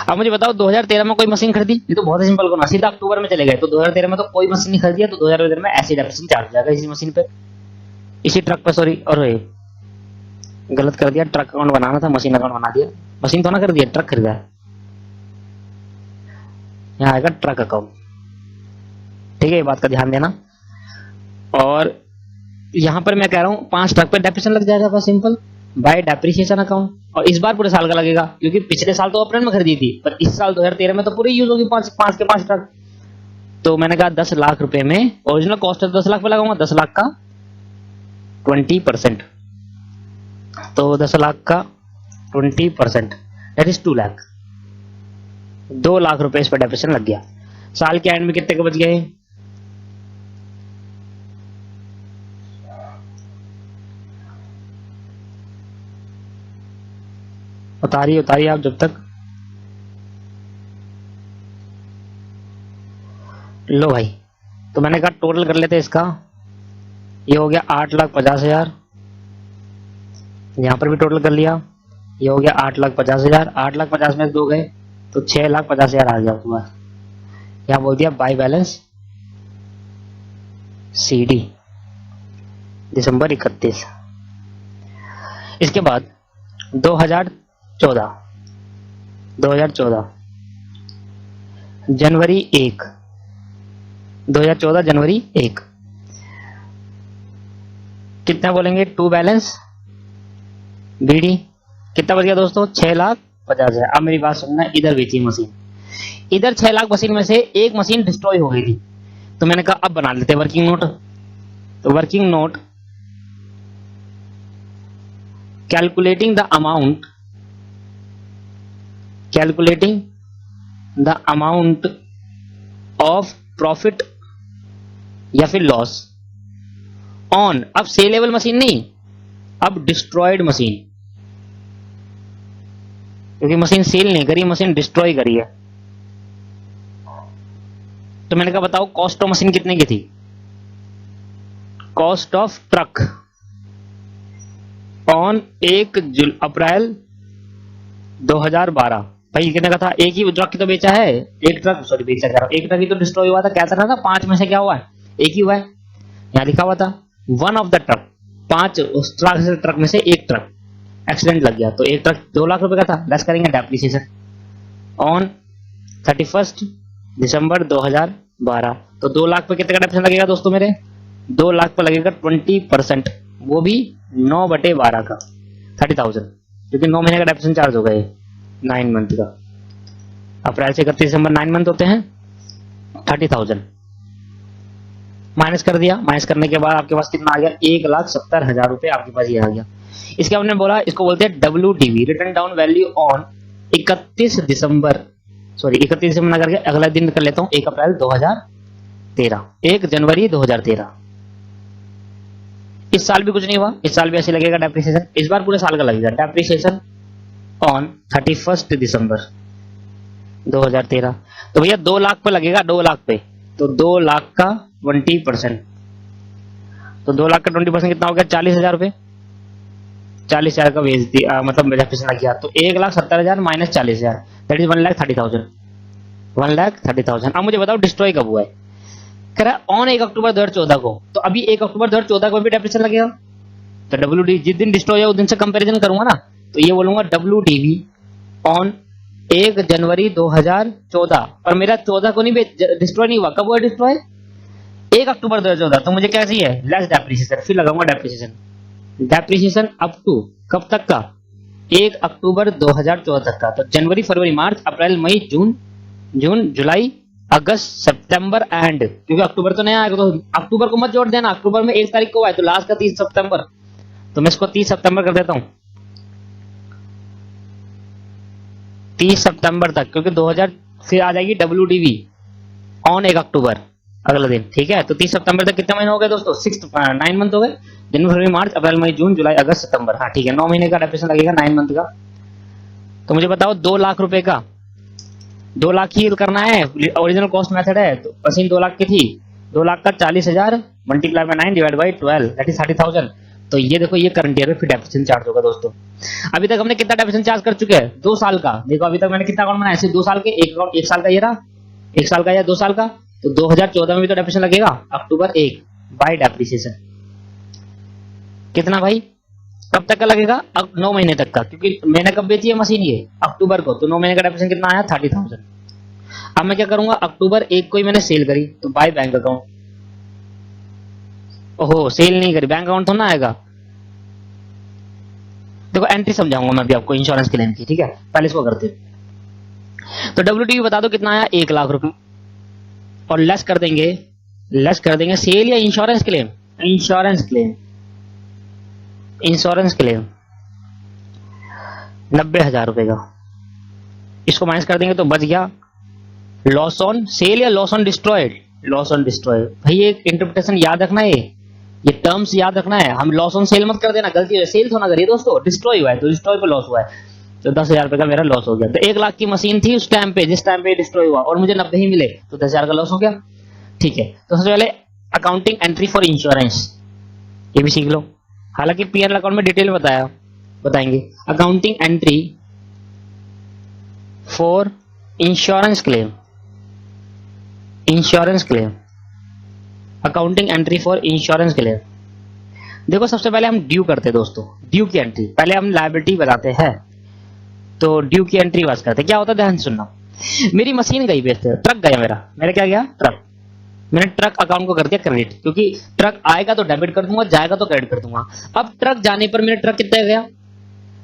अब मुझे बताओ 2013 में कोई मशीन खरीदी? ये तो बहुत ही सिंपल होना, सीधा अक्टूबर में चले गए, तो 2013 में तो कोई मशीन नहीं खरीदी है, तो 2013 में ऐसी डेप्रिसिएशन चार्ज हो जाएगा इसी मशीन पे, इसी ट्रक पे। सॉरी, और गलत कर दिया, ट्रक अकाउंट बनाना था, मशीन अकाउंट बना दिया। मशीन तो ना कर दिया, ट्रक खरीदा है, यहाँ आएगा ट्रक अकाउंट। ठीक है, ये बात का ध्यान देना। और यहां पर मैं कह रहा हूं 5 ट्रक पे डेप्रिसिएशन लग जाएगा, बस सिंपल, बाय डेप्रिसिएशन अकाउंट। और इस बार पूरे साल का लगेगा, क्योंकि पिछले साल तो अप्रैल में खरीदी थी, पर इस साल 2013 में तो पूरी यूज होगी 5 के 5 ट्रक। तो मैंने कहा 10 लाख रुपए में ओरिजिनल कॉस्ट है 10 लाख पे लगाऊंगा, 10 लाख का 20%, तो 10 लाख का 20% दैट इज 2 लाख, 2 लाख रुपए इस पर डेप्रिसिएशन लग गया। साल के एंड में कितने के बच गए? उतारिए आप जब तक। लो भाई, तो मैंने कहा टोटल कर लेते इसका, ये हो गया 8,50,000, यहां पर भी टोटल कर लिया, ये हो गया 8,50,000, 8,50,000 में 2 गए तो 6,50,000 आ गया तुम्हारा। यहां बोल दिया बाय बैलेंस सीडी दिसंबर 31। इसके बाद 2014 जनवरी 1, 2014 जनवरी 1 कितना बोलेंगे? टू बैलेंस बीडी कितना बच गया दोस्तों? 6,50,000। अब मेरी बात सुनना, इधर बेची मशीन, इधर 6 लाख मशीन में से एक मशीन डिस्ट्रॉय हो गई थी, तो मैंने कहा अब बना लेते वर्किंग नोट। तो working note calculating the amount of profit या फिर लॉस ऑन, अब सेलेबल मशीन नहीं, अब डिस्ट्रॉयड मशीन, क्योंकि मशीन सेल नहीं करी, मशीन डिस्ट्रॉय करी है। तो मैंने कहा बताओ कॉस्ट ऑफ मशीन कितने की थी? Cost of truck on 1 April 2012, भाई कितने का था? एक ही ट्रक की तो बेचा है, एक ट्रक, सॉरी बेचा जा रहा हूं, एक ट्रक ही तो डिस्ट्रॉय हुआ था, क्या था ना, 5 में से क्या हुआ है? एक ही हुआ है, यहां लिखा हुआ था वन ऑफ द ट्रक, 5 उस ट्रक में से एक ट्रक एक्सीडेंट लग गया, तो एक ट्रक 2 लाख रुपए का था, लेस करेंगे डेप्रिसिएशन ऑन 31 दिसंबर 2012, तो 2 लाख पे कितने का डेप्रिसिएशन लगेगा दोस्तों मेरे? 2 लाख पे लगेगा 20%, वो भी 9/12 का 30,000, क्योंकि 9 महीने का डेप्रिसिएशन चार्ज होगा ये 9 मंथ का, अप्रैल से 31 दिसंबर 9 मंथ होते हैं, 30,000 माइनस कर दिया। माइनस करने के बाद आपके पास कितना आ गया? 1,70,000 रुपए आपके पास ये आ गया। इसके हमने बोला, इसको बोलते हैं WDV, return down value on 31 December, sorry 31 दिसंबर ना करके अगला दिन कर लेता हूं, 1 अप्रैल 2013, 1 जनवरी 2013। इस साल भी कुछ नहीं हुआ, इस साल भी ऐसे लगेगा डेप्रिसिएशन, इस बार पूरे साल का लगेगा डेप्रिसिएशन ऑन 31 दिसंबर 2013। तो भैया 2 लाख पे लगेगा, 2 लाख पे, तो 2 लाख का 20%, तो 2 लाख का 20% कितना हो गया? 40,000 रुपए, 40,000 का भेज दिया, मतलब डेप्रिसिएशन लग गया, तो 1,70,000 माइनस 40,000 दैट इज 1,30,000, 1,30,000। अब मुझे बताओ डिस्ट्रॉय कब हुआ है? कह रहा है ऑन 1 अक्टूबर 2014 को, तो अभी 1 अक्टूबर 2014 को भी डेप्रिसिएशन लगेगा। तो WD जिस दिन डिस्ट्रॉय हो उस दिन से कंपैरिजन करूंगा ना, तो ये बोलूंगा WDV ऑन 1 जनवरी 2014, पर मेरा 14 को नहीं डिस्ट्रॉय नहीं हुआ। कब हुआ डिस्ट्रॉय? 1 अक्टूबर 2014। तो मुझे क्या चाहिए? Less depreciation. फिर लगाऊंगा डेप्रिसिएशन। डेप्रिसिएशन अप टू कब तक का? 1 अक्टूबर 2014 तक का। तो जनवरी, फरवरी, मार्च, अप्रैल, मई, जून, जुलाई, अगस्त, सितंबर एंड, क्योंकि अक्टूबर तो नहीं आएगा तो अक्टूबर को मत जोड़ देना। अक्टूबर में 1 तारीख को आए तो लास्ट का 30 सितंबर, तो मैं इसको 30 सितंबर कर देता हूं, 30 सितंबर तक, क्योंकि 2000 फिर आ जाएगी WDV ऑन 1 अक्टूबर अगला दिन। ठीक है, तो 30 सितंबर तक कितने महीने हो गए दोस्तों? 9 मंथ हो गए। जनवरी, फरवरी, मार्च, अप्रैल, मई, जून, जुलाई, अगस्त, सितंबर। हाँ ठीक है, 9 महीने का डेप्रिसिएशन लगेगा 9 मंथ का। तो मुझे बताओ 2 लाख रुपए का, 2 लाख ही करना है, ओरिजिनल कॉस्ट मेथड है। तो मशीन 2 लाख की थी, 2 लाख का 40,000 multiply by 9 divide by 12 that is 30,000। तो ये देखो ये करंट ईयर में फिर डेप्रिसिएशन चार्ज होगा दोस्तों। अभी तक हमने कितना डेप्रिसिएशन चार्ज कर चुके हैं? 2 साल का। देखो अभी तक मैंने कितना अकाउंट बनाया? सिर्फ 2 साल के। एक अकाउंट 1 साल का ये रहा, 1 साल का या 2 साल का। तो 2014 में भी तो डेप्रिसिएशन लगेगा अक्टूबर 1 बाय डेप्रिसिएशन। कितना भाई? कब तक का लगेगा? अब 9 महीने तक का, क्योंकि मैंने कब बेची है मशीन? ये अक्टूबर को। तो 9 महीने का डेप्रिसिएशन कितना आया? 30,000। अब मैं क्या करूंगा? अक्टूबर 1 को ही मैंने सेल करी, तो बाय बैंक अकाउंट। ओहो, सेल नहीं करी, बैंक अकाउंट तो ना आएगा। देखो एंट्री समझाऊंगा मैं भी आपको इंश्योरेंस क्लेम की। ठीक है, पहले इसको करते हैं। तो WTV बता दो कितना आया? 1 लाख रुपए, और लेस कर देंगे सेल या इंश्योरेंस क्लेम? इंश्योरेंस क्लेम 90,000 रुपए का। इसको माइनस कर देंगे तो बच गया लॉस ऑन सेल या loss on destroyed? Loss on destroyed. भाई एक इंटरप्रिटेशन याद रखना है, ये टर्म्स याद रखना है। हम लॉस ऑन सेल मत कर देना, गलती है। सेल तो ना करिए दोस्तों, डिस्ट्रॉय हुआ है तो डिस्ट्रॉय पे लॉस हुआ है। तो 10,000 रुपए का मेरा लॉस हो गया। तो 1 लाख की मशीन थी उस टाइम पे, जिस टाइम पे डिस्ट्रॉय हुआ, और मुझे 90 ही मिले, तो 10,000 का लॉस हो गया। ठीक है, तो सबसे पहले अकाउंटिंग एंट्री फॉर इंश्योरेंस, ये भी सीख लो। हालांकि पीएनएल अकाउंट में डिटेल बताएंगे। Accounting entry for insurance claim, accounting entry for insurance claim. देखो सबसे पहले हम ड्यू करते हैं दोस्तों, ड्यू की एंट्री। पहले हम लायबिलिटी बताते हैं, तो ड्यू की एंट्री बस करते हैं। क्या होता है ध्यान सुनना। मेरी मशीन गई बेचते, ट्रक गया मेरा क्या गया? ट्रक। मैंने ट्रक अकाउंट को कर दिया क्रेडिट, क्योंकि ट्रक आएगा तो डेबिट कर दूंगा, जाएगा तो क्रेडिट कर दूंगा। अब ट्रक जाने पर मेरा ट्रक कितना गया?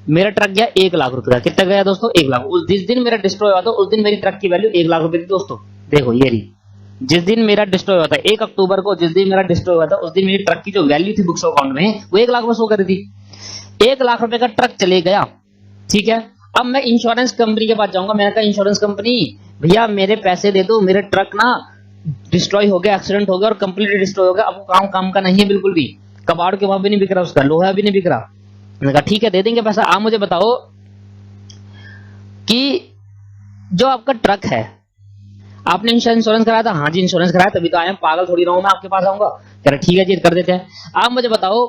मेरा ट्रक गया 1 लाख रुपए का। कितना गया दोस्तों? 1 लाख। उस जिस दिन मेरा डिस्ट्रॉय हुआ था उस दिन मेरी ट्रक की वैल्यू 1 लाख रुपए थी दोस्तों। देखो ये रही, जिस दिन मेरा डिस्ट्रॉय हुआ था 1 अक्टूबर को, जिस दिन मेरा डिस्ट्रॉय हुआ था उस दिन मेरी ट्रक की जो वैल्यू थी बुक्स अकाउंट में वो 1 लाख में शो कर रही थी। 1 लाख रुपए का ट्रक चले गया। ठीक है, अब मैं इंश्योरेंस कंपनी के पास जाऊंगा। मैंने कहा इंश्योरेंस कंपनी भैया मेरे पैसे दे दो, मेरे ट्रक ना डिस्ट्रॉय हो गया, एक्सीडेंट हो गया और कंप्लीटली डिस्ट्रॉय हो गया। अब वो काम का नहीं है बिल्कुल भी, कबाड़ के वहां भी नहीं बिक रहा, उसका लोहा भी नहीं बिक रहा। मैंने कहा ठीक है दे देंगे पैसा। आप मुझे बताओ कि जो आपका ट्रक है, आपने इंश्योरेंस कराया था? हाँ जी इंश्योरेंस कराया, तभी तो आया। पागल थोड़ी रहूं मैं आपके पास आऊंगा। कह रहा ठीक है जी कर देते हैं। आप मुझे बताओ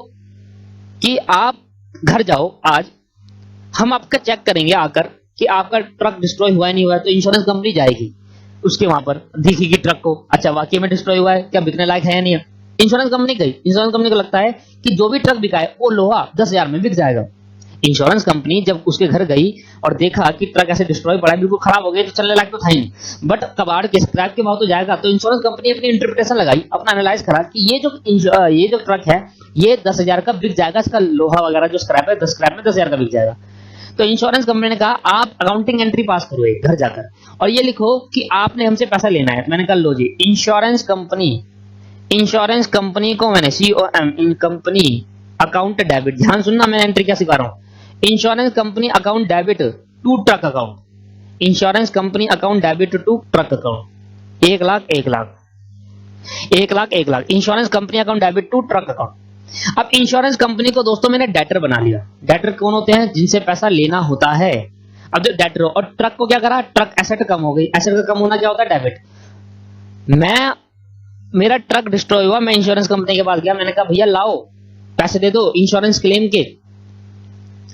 कि आप घर जाओ आज, हम आपका चेक करेंगे आकर कि आपका ट्रक डिस्ट्रॉय हुआ है नहीं हुआ है। तो इंश्योरेंस कंपनी जाएगी उसके वहां पर, देखेगी ट्रक को, अच्छा वाकई में डिस्ट्रॉय हुआ है, क्या बिकने लायक है या नहीं है। इंश्योरेंस कंपनी गई, इंश्योरेंस कंपनी को लगता है कि जो भी ट्रक बिका है वो लोहा 10,000 में बिक जाएगा। इंश्योरेंस कंपनी जब उसके घर गई और देखा कि ट्रक ऐसे डिस्ट्रॉय पड़ा है, बिल्कुल खराब हो गया, तो चलने लायक तो था ही नहीं, बट कबाड़ के स्क्रैप के भाव तो जाएगा। तो इंश्योरेंस कंपनी अपनी इंटरप्रिटेशन लगाई, अपना एनालाइज करा कि ये जो ट्रक है ये 10,000 का बिक जाएगा, इसका लोहा वगैरह जो स्क्रैप है 10 स्क्रैप में 10,000 का बिक जाएगा। तो इंश्योरेंस कंपनी ने कहा आप अकाउंटिंग एंट्री पास करो एक घर जाकर और ये लिखो कि आपने हमसे पैसा लेना है। मैंने कहा लो जी, इंश्योरेंस कंपनी को मैंने COM इन कंपनी अकाउंट डेबिट, ध्यान सुनना मैं एंट्री क्या सिखा रहा हूं। Insurance company account debit to truck account, insurance company account debit to truck account 1 lakh 1 lakh 1 lakh 1 lakh, insurance company account debit to truck account. अब इंश्योरेंस कंपनी को दोस्तों मैंने डेटर बना लिया। डेटर कौन होते हैं? जिनसे पैसा लेना होता है। अब जो डेटर हो, और ट्रक को क्या करा? ट्रक एसेट कम हो गई, एसेट का कम होना क्या होता है? डेबिट। मेरा ट्रक डिस्ट्रॉय हुआ, मैं इंश्योरेंस कंपनी के पास गया, मैंने कहा भैया लाओ पैसे दे दो इंश्योरेंस क्लेम के।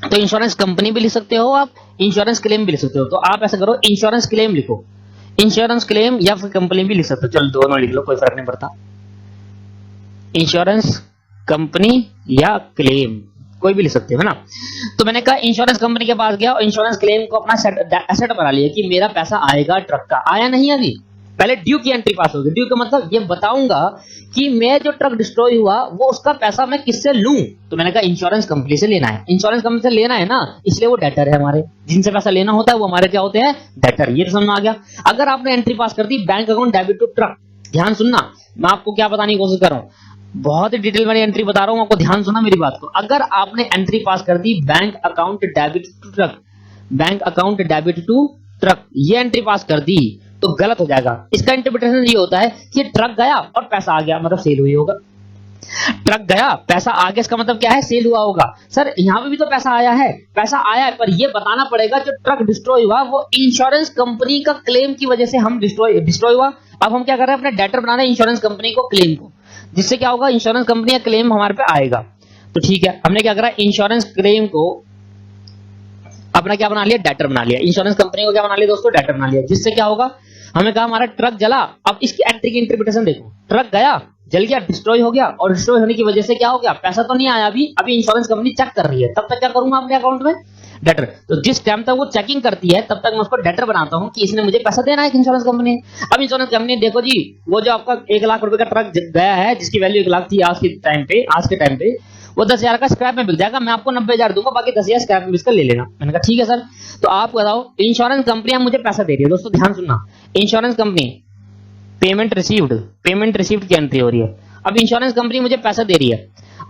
तो इंश्योरेंस कंपनी भी लिख सकते हो आप, इंश्योरेंस क्लेम भी लिख सकते हो। तो आप ऐसा करो इंश्योरेंस क्लेम लिखो, इंश्योरेंस क्लेम या फिर कंपनी भी लिख सकते हो, चलो दोनों लिख लो, कोई फर्क नहीं पड़ता। इंश्योरेंस कंपनी या क्लेम कोई भी लिख सकते हो, है ना। तो मैंने कहा इंश्योरेंस कंपनी के पास गया और इंश्योरेंस क्लेम को अपना एसेट बना लिया कि मेरा पैसा आएगा ट्रक का। आया नहीं अभी, पहले ड्यू की एंट्री पास होगी। ड्यू का मतलब ये बताऊंगा कि मैं जो ट्रक डिस्ट्रॉय हुआ वो उसका पैसा मैं किससे लूं। तो मैंने कहा इंश्योरेंस कंपनी से लेना है। इंश्योरेंस कंपनी से लेना है ना, इसलिए वो डेटर है हमारे, जिनसे पैसा लेना होता है वो हमारे क्या होते हैं, डेटर। ये तो समझ में आ गया। अगर आपने एंट्री पास कर दी bank account debit to truck, ध्यान सुनना, मैं आपको क्या बताने की कोशिश कर रहा हूं, बहुत ही डिटेल में एंट्री बता रहा हूं आपको, ध्यान सुना मेरी बात को। अगर आपने एंट्री पास कर दी bank account debit to truck, bank account debit to truck, ये एंट्री पास कर दी तो गलत हो जाएगा। इसका इंटरप्रिटेशन ये होता है कि ट्रक गया और पैसा आ गया, मतलब सेल हुई होगा। ट्रक गया पैसा आ गया, इसका मतलब क्या है, सेल हुआ होगा। सर यहाँ पे भी तो पैसा आया है, पैसा आया है, पर ये बताना पड़ेगा जो ट्रक डिस्ट्रॉय हुआ वो इंश्योरेंस कंपनी का क्लेम की वजह से हम डिस्ट्रॉय हुआ। अब हम क्या कर रहे हैं, अपने डेटर बना रहे हैं इंश्योरेंस कंपनी को, क्लेम को, जिससे क्या होगा, इंश्योरेंस कंपनी का क्लेम हमारे पे आएगा। तो ठीक है, हमने क्या करा, इंश्योरेंस क्लेम को अपना क्या बना लिया, डेटर बना लिया। इंश्योरेंस कंपनी को क्या बना लिया दोस्तों, डेटर बना लिया। जिससे क्या होगा, हमें कहा हमारा ट्रक जला। अब इसकी एंट्री की इंटरप्रिटेशन देखो, ट्रक गया, जल गया, डिस्ट्रॉय हो गया, और डिस्ट्रॉय होने की वजह से क्या हो गया, पैसा तो नहीं आया अभी इंश्योरेंस कंपनी चेक कर रही है। तब तक क्या करूंगा अपने अकाउंट में, डेटर। तो जिस टाइम तक वो चेकिंग करती है तब तक मैं उसको डेटर बनाता हूं कि इसने मुझे पैसा देना है इंश्योरेंस कंपनी। अब इंश्योरेंस कंपनी देखो जी, वो जो आपका 1 लाख रुपए का ट्रक गया है, जिसकी वैल्यू 1 लाख थी आज के टाइम पे वो 10,000 का स्क्रैप में बिक जाएगा। मैं आपको 90,000 दूंगा, बाकी 10,000 स्क्रैप में इसका ले लेना। मैंने कहा ठीक है सर। तो आप बताओ, इंश्योरेंस कंपनी मुझे पैसा दे रही है। दोस्तों ध्यान सुनना, इंश्योरेंस कंपनी पेमेंट रिसीव्ड की एंट्री हो रही है। अब इंश्योरेंस कंपनी मुझे पैसा दे रही है।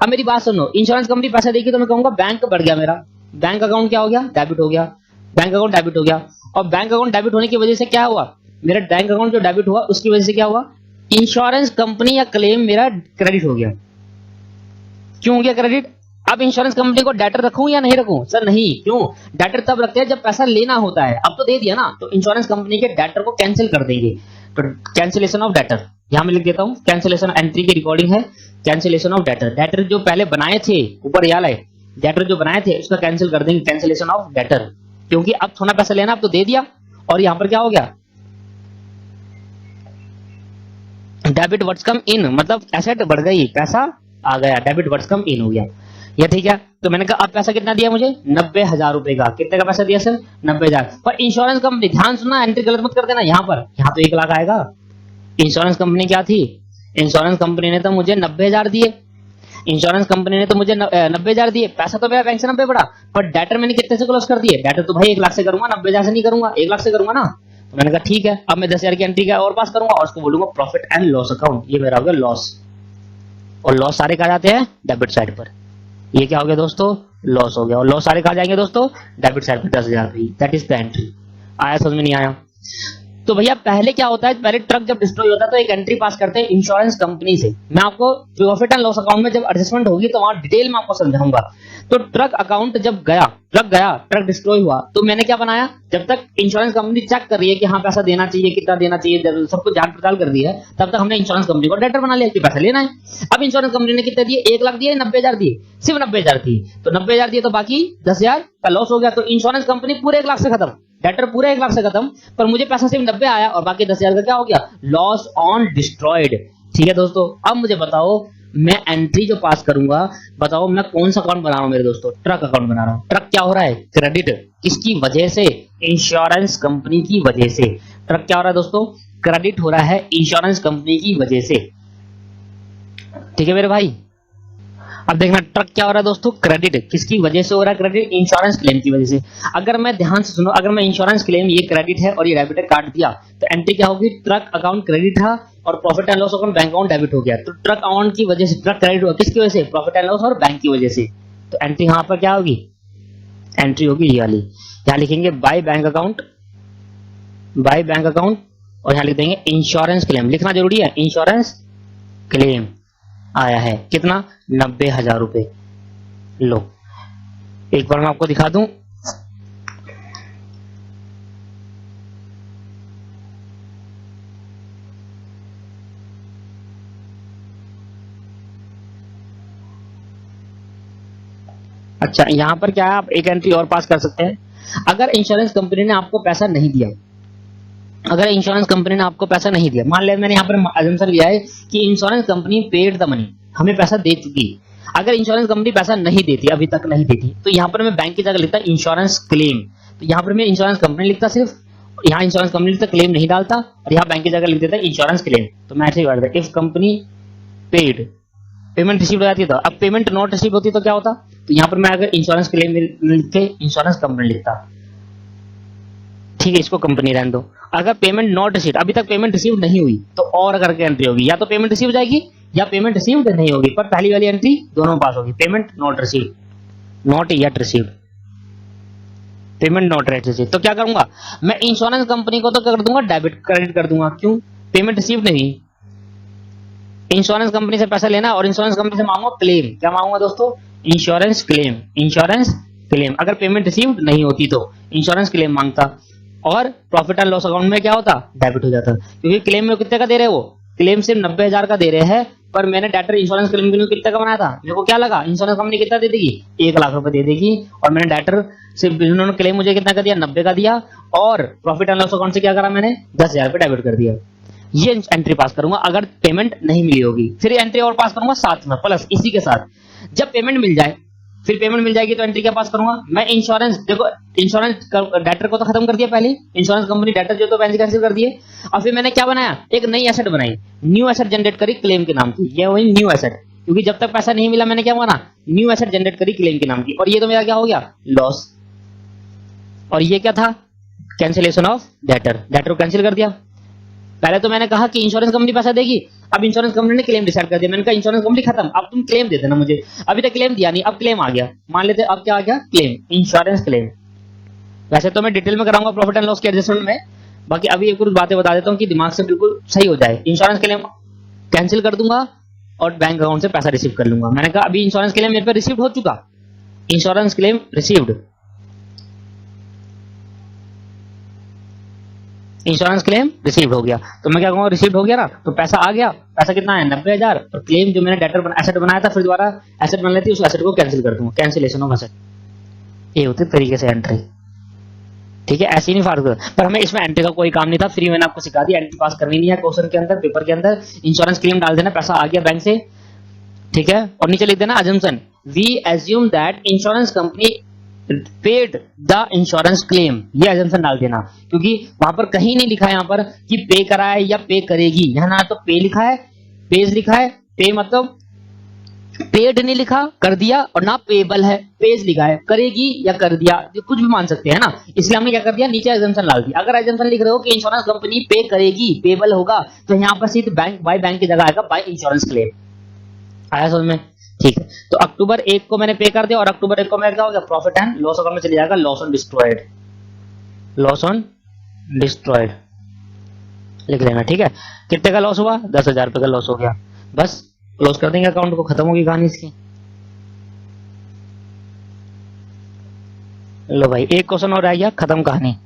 अब मेरी बात सुनो, इंश्योरेंस कंपनी पैसा देगी तो मैं कहूंगा बैंक बढ़ गया मेरा, बैंक अकाउंट क्या हो गया, डेबिट हो गया, बैंक अकाउंट डेबिट हो गया। और बैंक अकाउंट डेबिट होने की वजह से क्या हुआ, मेरा बैंक अकाउंट जो डेबिट हुआ उसकी वजह से क्या हुआ, इंश्योरेंस कंपनी या क्लेम मेरा क्रेडिट हो गया। क्यों हो गया क्रेडिट। अब इंश्योरेंस कंपनी को डेटर रखूं या नहीं रखूं, सर नहीं, क्यों, डेटर तब रखते हैं जब पैसा लेना होता है। अब तो दे दिया ना, तो इंश्योरेंस कंपनी के डेटर को कैंसिल कर देंगे। तो कैंसिलेशन ऑफ डेटर यहां मैं लिख देता हूं, कैंसिलेशन एंट्री की रिकॉर्डिंग है, कैंसिलेशन ऑफ डेटर। डेटर जो पहले बनाए थे, ऊपर याद है, डेटर जो बनाए थे उसका कैंसिल कर देंगे, कैंसिलेशन ऑफ डेटर। क्योंकि अब थोड़ा पैसा लेना, अब तो दे दिया, और यहां पर क्या हो गया, डेबिट वर्ड्स कम इन, मतलब एसेट बढ़ गई, पैसा आ गया, डेबिट वर्ड्स कम इन हो गया। ये ठीक है। तो मैंने कहा अब पैसा कितना दिया मुझे, 90,000 रुपए का। कितने का पैसा दिया सर, 90,000। पर इंश्योरेंस कंपनी, ध्यान सुनना, एंट्री गलत मत कर देना। यहाँ तो 1 लाख आएगा। इंश्योरेंस कंपनी क्या थी, इंश्योरेंस कंपनी ने तो मुझे 90,000 दिए, इंश्योरेंस कंपनी ने तो मुझे 90,000 दिए। पैसा तो मेरा बैंक से 90 पड़ा, पर डेटर मैंने कितने से क्लोज कर दिए, डेटर तो भाई 1 लाख से करूंगा, 90,000 से नहीं करूंगा, 1 लाख से करूंगा ना। तो मैंने कहा ठीक है, अब मैं 10,000 की एंट्री का और पास करूंगा और उसको बोलूंगा प्रॉफिट एंड लॉस अकाउंट। ये मेरा हो गया लॉस, और लॉस सारे कहा जाते हैं डेबिट साइड पर। ये क्या हो गया दोस्तों, लॉस हो गया। और लॉस सारे कहा जाएंगे दोस्तों, डेबिट साइड पर 10,000 रुपये। That is the entry. आया समझ में, नहीं आया। तो भैया पहले क्या होता है, पहले ट्रक जब डिस्ट्रॉय होता है तो एक एंट्री पास करते हैं इंश्योरेंस कंपनी से। मैं आपको प्रॉफिट एंड लॉस अकाउंट में जब एडजस्टमेंट होगी तो वहां डिटेल में आपको समझाऊंगा। तो ट्रक अकाउंट जब गया, ट्रक डिस्ट्रॉय हुआ, तो मैंने क्या बनाया, जब तक इंश्योरेंस कंपनी चेक कर रही है कि हाँ पैसा देना चाहिए, कितना देना चाहिए, सब कुछ जांच पड़ताल कर दी है, तब तक हमने इंश्योरेंस कंपनी को डेटर बना लिया कि पैसा लेना है। अब इंश्योरेंस कंपनी ने कितने दिए, 1 लाख दिए, 90,000 दिए, सिर्फ 90,000 दिए। तो 90,000 दिए तो बाकी 10,000 का लॉस हो गया। तो इंश्योरेंस कंपनी पूरे 1 लाख से खत्म, डेटर पूरे 1 लाख से खत्म, पर मुझे पैसा सिर्फ 90 आया और बाकी 10,000 का क्या हो गया, लॉस ऑन डिस्ट्रॉयड। ठीक है दोस्तों, अब मुझे बताओ, मैं एंट्री जो पास करूंगा, बताओ मैं कौन सा अकाउंट बना रहा हूं मेरे दोस्तों, ट्रक अकाउंट बना रहा हूं। ट्रक क्या हो रहा है, क्रेडिट, किसकी वजह से, इंश्योरेंस कंपनी की वजह से। ट्रक क्या हो रहा है दोस्तों, क्रेडिट हो रहा है इंश्योरेंस कंपनी की वजह से। ठीक है मेरे भाई। अब देखना, ट्रक क्या हो रहा है दोस्तों, क्रेडिट, किसकी वजह से हो रहा है क्रेडिट, इंश्योरेंस क्लेम की वजह से। अगर मैं ध्यान से सुनो, अगर मैं इंश्योरेंस क्लेम, ये क्रेडिट है और ये डेबिट है, काट दिया, तो एंट्री क्या होगी, ट्रक अकाउंट क्रेडिट था और profit and loss account bank account debit हो गया। तो ट्रक अकाउंट की वजह से ट्रक क्रेडिट हुआ, किसकी वजह से, प्रॉफिट एंड लॉस और बैंक की वजह से। तो एंट्री यहाँ पर क्या होगी, एंट्री होगी ये वाली, यहाँ लिखेंगे बाय बैंक अकाउंट, और यहाँ लिख देंगे इंश्योरेंस क्लेम। लिखना जरूरी है, इंश्योरेंस क्लेम आया है, कितना, 90,000 रुपए। लो एक बार मैं आपको दिखा दूं, अच्छा यहां पर क्या है, आप एक एंट्री और पास कर सकते हैं। अगर इंश्योरेंस कंपनी ने आपको पैसा नहीं दिया, अगर इंश्योरेंस कंपनी ने आपको पैसा नहीं दिया, मान लिया मैंने यहाँ पर अजम्पशन लिया है कि insurance company paid the money, हमें पैसा दे चुकी। अगर इंश्योरेंस कंपनी पैसा नहीं देती, अभी तक नहीं देती, तो यहाँ पर मैं बैंक की जगह लिखता इंश्योरेंस क्लेम। तो यहाँ पर मैं इंश्योरेंस कंपनी लिखता सिर्फ, यहाँ इंश्योरेंस कंपनी लिखता, क्लेम नहीं डालता, और यहाँ बैंक की जगह लिख देता इंश्योरेंस क्लेम। तो मैं ऐसे ही करता, if company paid, payment receive हो जाती है। तो अब पेमेंट नॉट रिसीव होती तो क्या होता, तो यहाँ पर मैं अगर इंश्योरेंस क्लेम लिख के इंश्योरेंस कंपनी लिखता, ठीक है, इसको कंपनी रहने दो। अगर पेमेंट नॉट रिसीव, अभी तक पेमेंट रिसीव नहीं हुई, तो और करके एंट्री होगी, या तो पेमेंट रिसीव हो जाएगी या पेमेंट रिसीव्ड नहीं होगी, पर पहली वाली एंट्री दोनों पास होगी। Payment not receive, not yet received, payment not yet receive. तो क्या करूंगा मैं, इंश्योरेंस कंपनी को तो क्या कर दूंगा, डेबिट क्रेडिट कर दूंगा। क्यों, पेमेंट रिसीव नहीं, इंश्योरेंस कंपनी से पैसा लेना और इंश्योरेंस कंपनी से मांगूंगा क्लेम। क्या मांगूंगा दोस्तों, इंश्योरेंस क्लेम, इंश्योरेंस क्लेम। अगर पेमेंट रिसीव्ड नहीं होती तो इंश्योरेंस क्लेम मांगता, और प्रॉफिट एंड लॉस अकाउंट में क्या होता, डेबिट हो जाता। क्योंकि क्लेम में कितने का दे रहे हैं, वो क्लेम सिर्फ 90,000 का दे रहे हैं, पर मैंने डेटर इंश्योरेंस क्लेम के लिए कितने का बनाया था, मेरे को क्या लगा इंश्योरेंस कंपनी कितना दे देगी, 1 लाख रुपए दे देगी, और मैंने डेटर सिर्फ, उन्होंने क्लेम मुझे कितना का दिया, 90 का दिया, और प्रॉफिट एंड लॉस अकाउंट से क्या करा मैंने, 10,000 रुपए डेबिट कर दिया। ये एंट्री पास करूंगा अगर पेमेंट नहीं मिली होगी। फिर एंट्री और पास करूंगा साथ में, प्लस इसी के साथ जब पेमेंट मिल जाए, फिर पेमेंट मिल जाएगी तो एंट्री क्या पास करूंगा मैं, इंश्योरेंस, देखो इंश्योरेंस डेटर को तो खत्म कर दिया पहले, इंश्योरेंस कंपनी डेटर जो तो कैंसिल कर दिए। और फिर मैंने क्या बनाया, एक नई एसेट बनाई, न्यू एसेट जनरेट करी क्लेम के नाम की, ये वही न्यू एसेट, क्योंकि जब तक पैसा नहीं मिला मैंने क्या बना, न्यू एसेट जनरेट करी क्लेम के नाम की, और ये तो मेरा क्या हो गया, लॉस। और ये क्या था, कैंसिलेशन ऑफ डेटर, डेटर को कैंसिल कर दिया। पहले तो मैंने कहा कि इंश्योरेंस कंपनी पैसा देगी, अब इंश्योरेंस कंपनी ने क्लेम डिसाइड कर दिया, मैंने कहा इंश्योरेंस कंपनी खत्म, अब तुम क्लेम दे देना मुझे। अभी तक क्लेम दिया नहीं, अब क्लेम आ गया, मान लेते अब क्या आ गया, क्लेम, इंश्योरेंस क्लेम। वैसे तो मैं डिटेल में कराऊंगा प्रॉफिट एंड लॉस के एडजस्टमेंट में, बाकी अभी एक कुछ बातें बता देता हूँ कि दिमाग से बिल्कुल सही हो जाए। इंश्योरेंस क्लेम कैंसिल कर दूंगा और बैंक अकाउंट से पैसा रिसीव कर लूंगा। मैंने कहा अभी इंश्योरेंस क्लेम मेरे पे रिसीव हो चुका, insurance claim received, insurance claim received हो गया। तो मैं क्या कहूंगा, रिसीव्ड हो गया ना, तो पैसा आ गया, पैसा कितना है 90,000, और क्लेम जो मैंने डेटर एसेट बनाया था, फिर दोबारा एसेट बन लेती है, उस एसेट को कैंसिल कर दूंगा, कैंसिलेशन ऑफ एसेट। ये होती तरीके से एंट्री, ठीक है, ऐसी नहीं फाड़, पर हमें इसमें एंट्री का कोई काम नहीं था, फ्री मैंने आपको सिखा दिया, एंट्री पास करनी नहीं है क्वेश्चन के अंदर, पेपर के अंदर इंश्योरेंस क्लेम डाल देना, पैसा आ गया बैंक से, ठीक है, और नीचे लिख देना assumption, we assume that insurance company paid the insurance claim, ये अजम्पशन डाल देना, क्योंकि वहां पर कहीं नहीं लिखा है यहाँ पर कि पे करा है या पे करेगी, यहाँ ना तो पे लिखा है, पेज लिखा है, पे मतलब पेड नहीं लिखा, कर दिया, और ना पेबल है, पेज लिखा है, करेगी या कर दिया, कुछ भी मान सकते हैं ना, इसलिए हमने क्या कर दिया, नीचे एग्जाम्पशन डाल दिया। अगर एग्जाम्पशन लिख रहे हो कि इंश्योरेंस कंपनी पे करेगी, पेबल होगा, तो यहाँ पर सिर्फ बैंक, बाय बैंक की जगह आएगा बाय इंश्योरेंस क्लेम। आया समझ में, ठीक है। तो अक्टूबर 1 को मैंने पे कर दिया, और अक्टूबर 1 को मेरा क्या हो गया, प्रॉफिट एंड लॉस अकाउंट में चले जाएगा, loss on destroyed, loss on destroyed लिख लेना, ठीक है। कितने का लॉस हुआ, 10,000 रुपए का लॉस हो गया, बस क्लोज कर देंगे अकाउंट को, खत्म होगी कहानी इसकी। लो भाई, एक क्वेश्चन और रह गया, खत्म कहानी।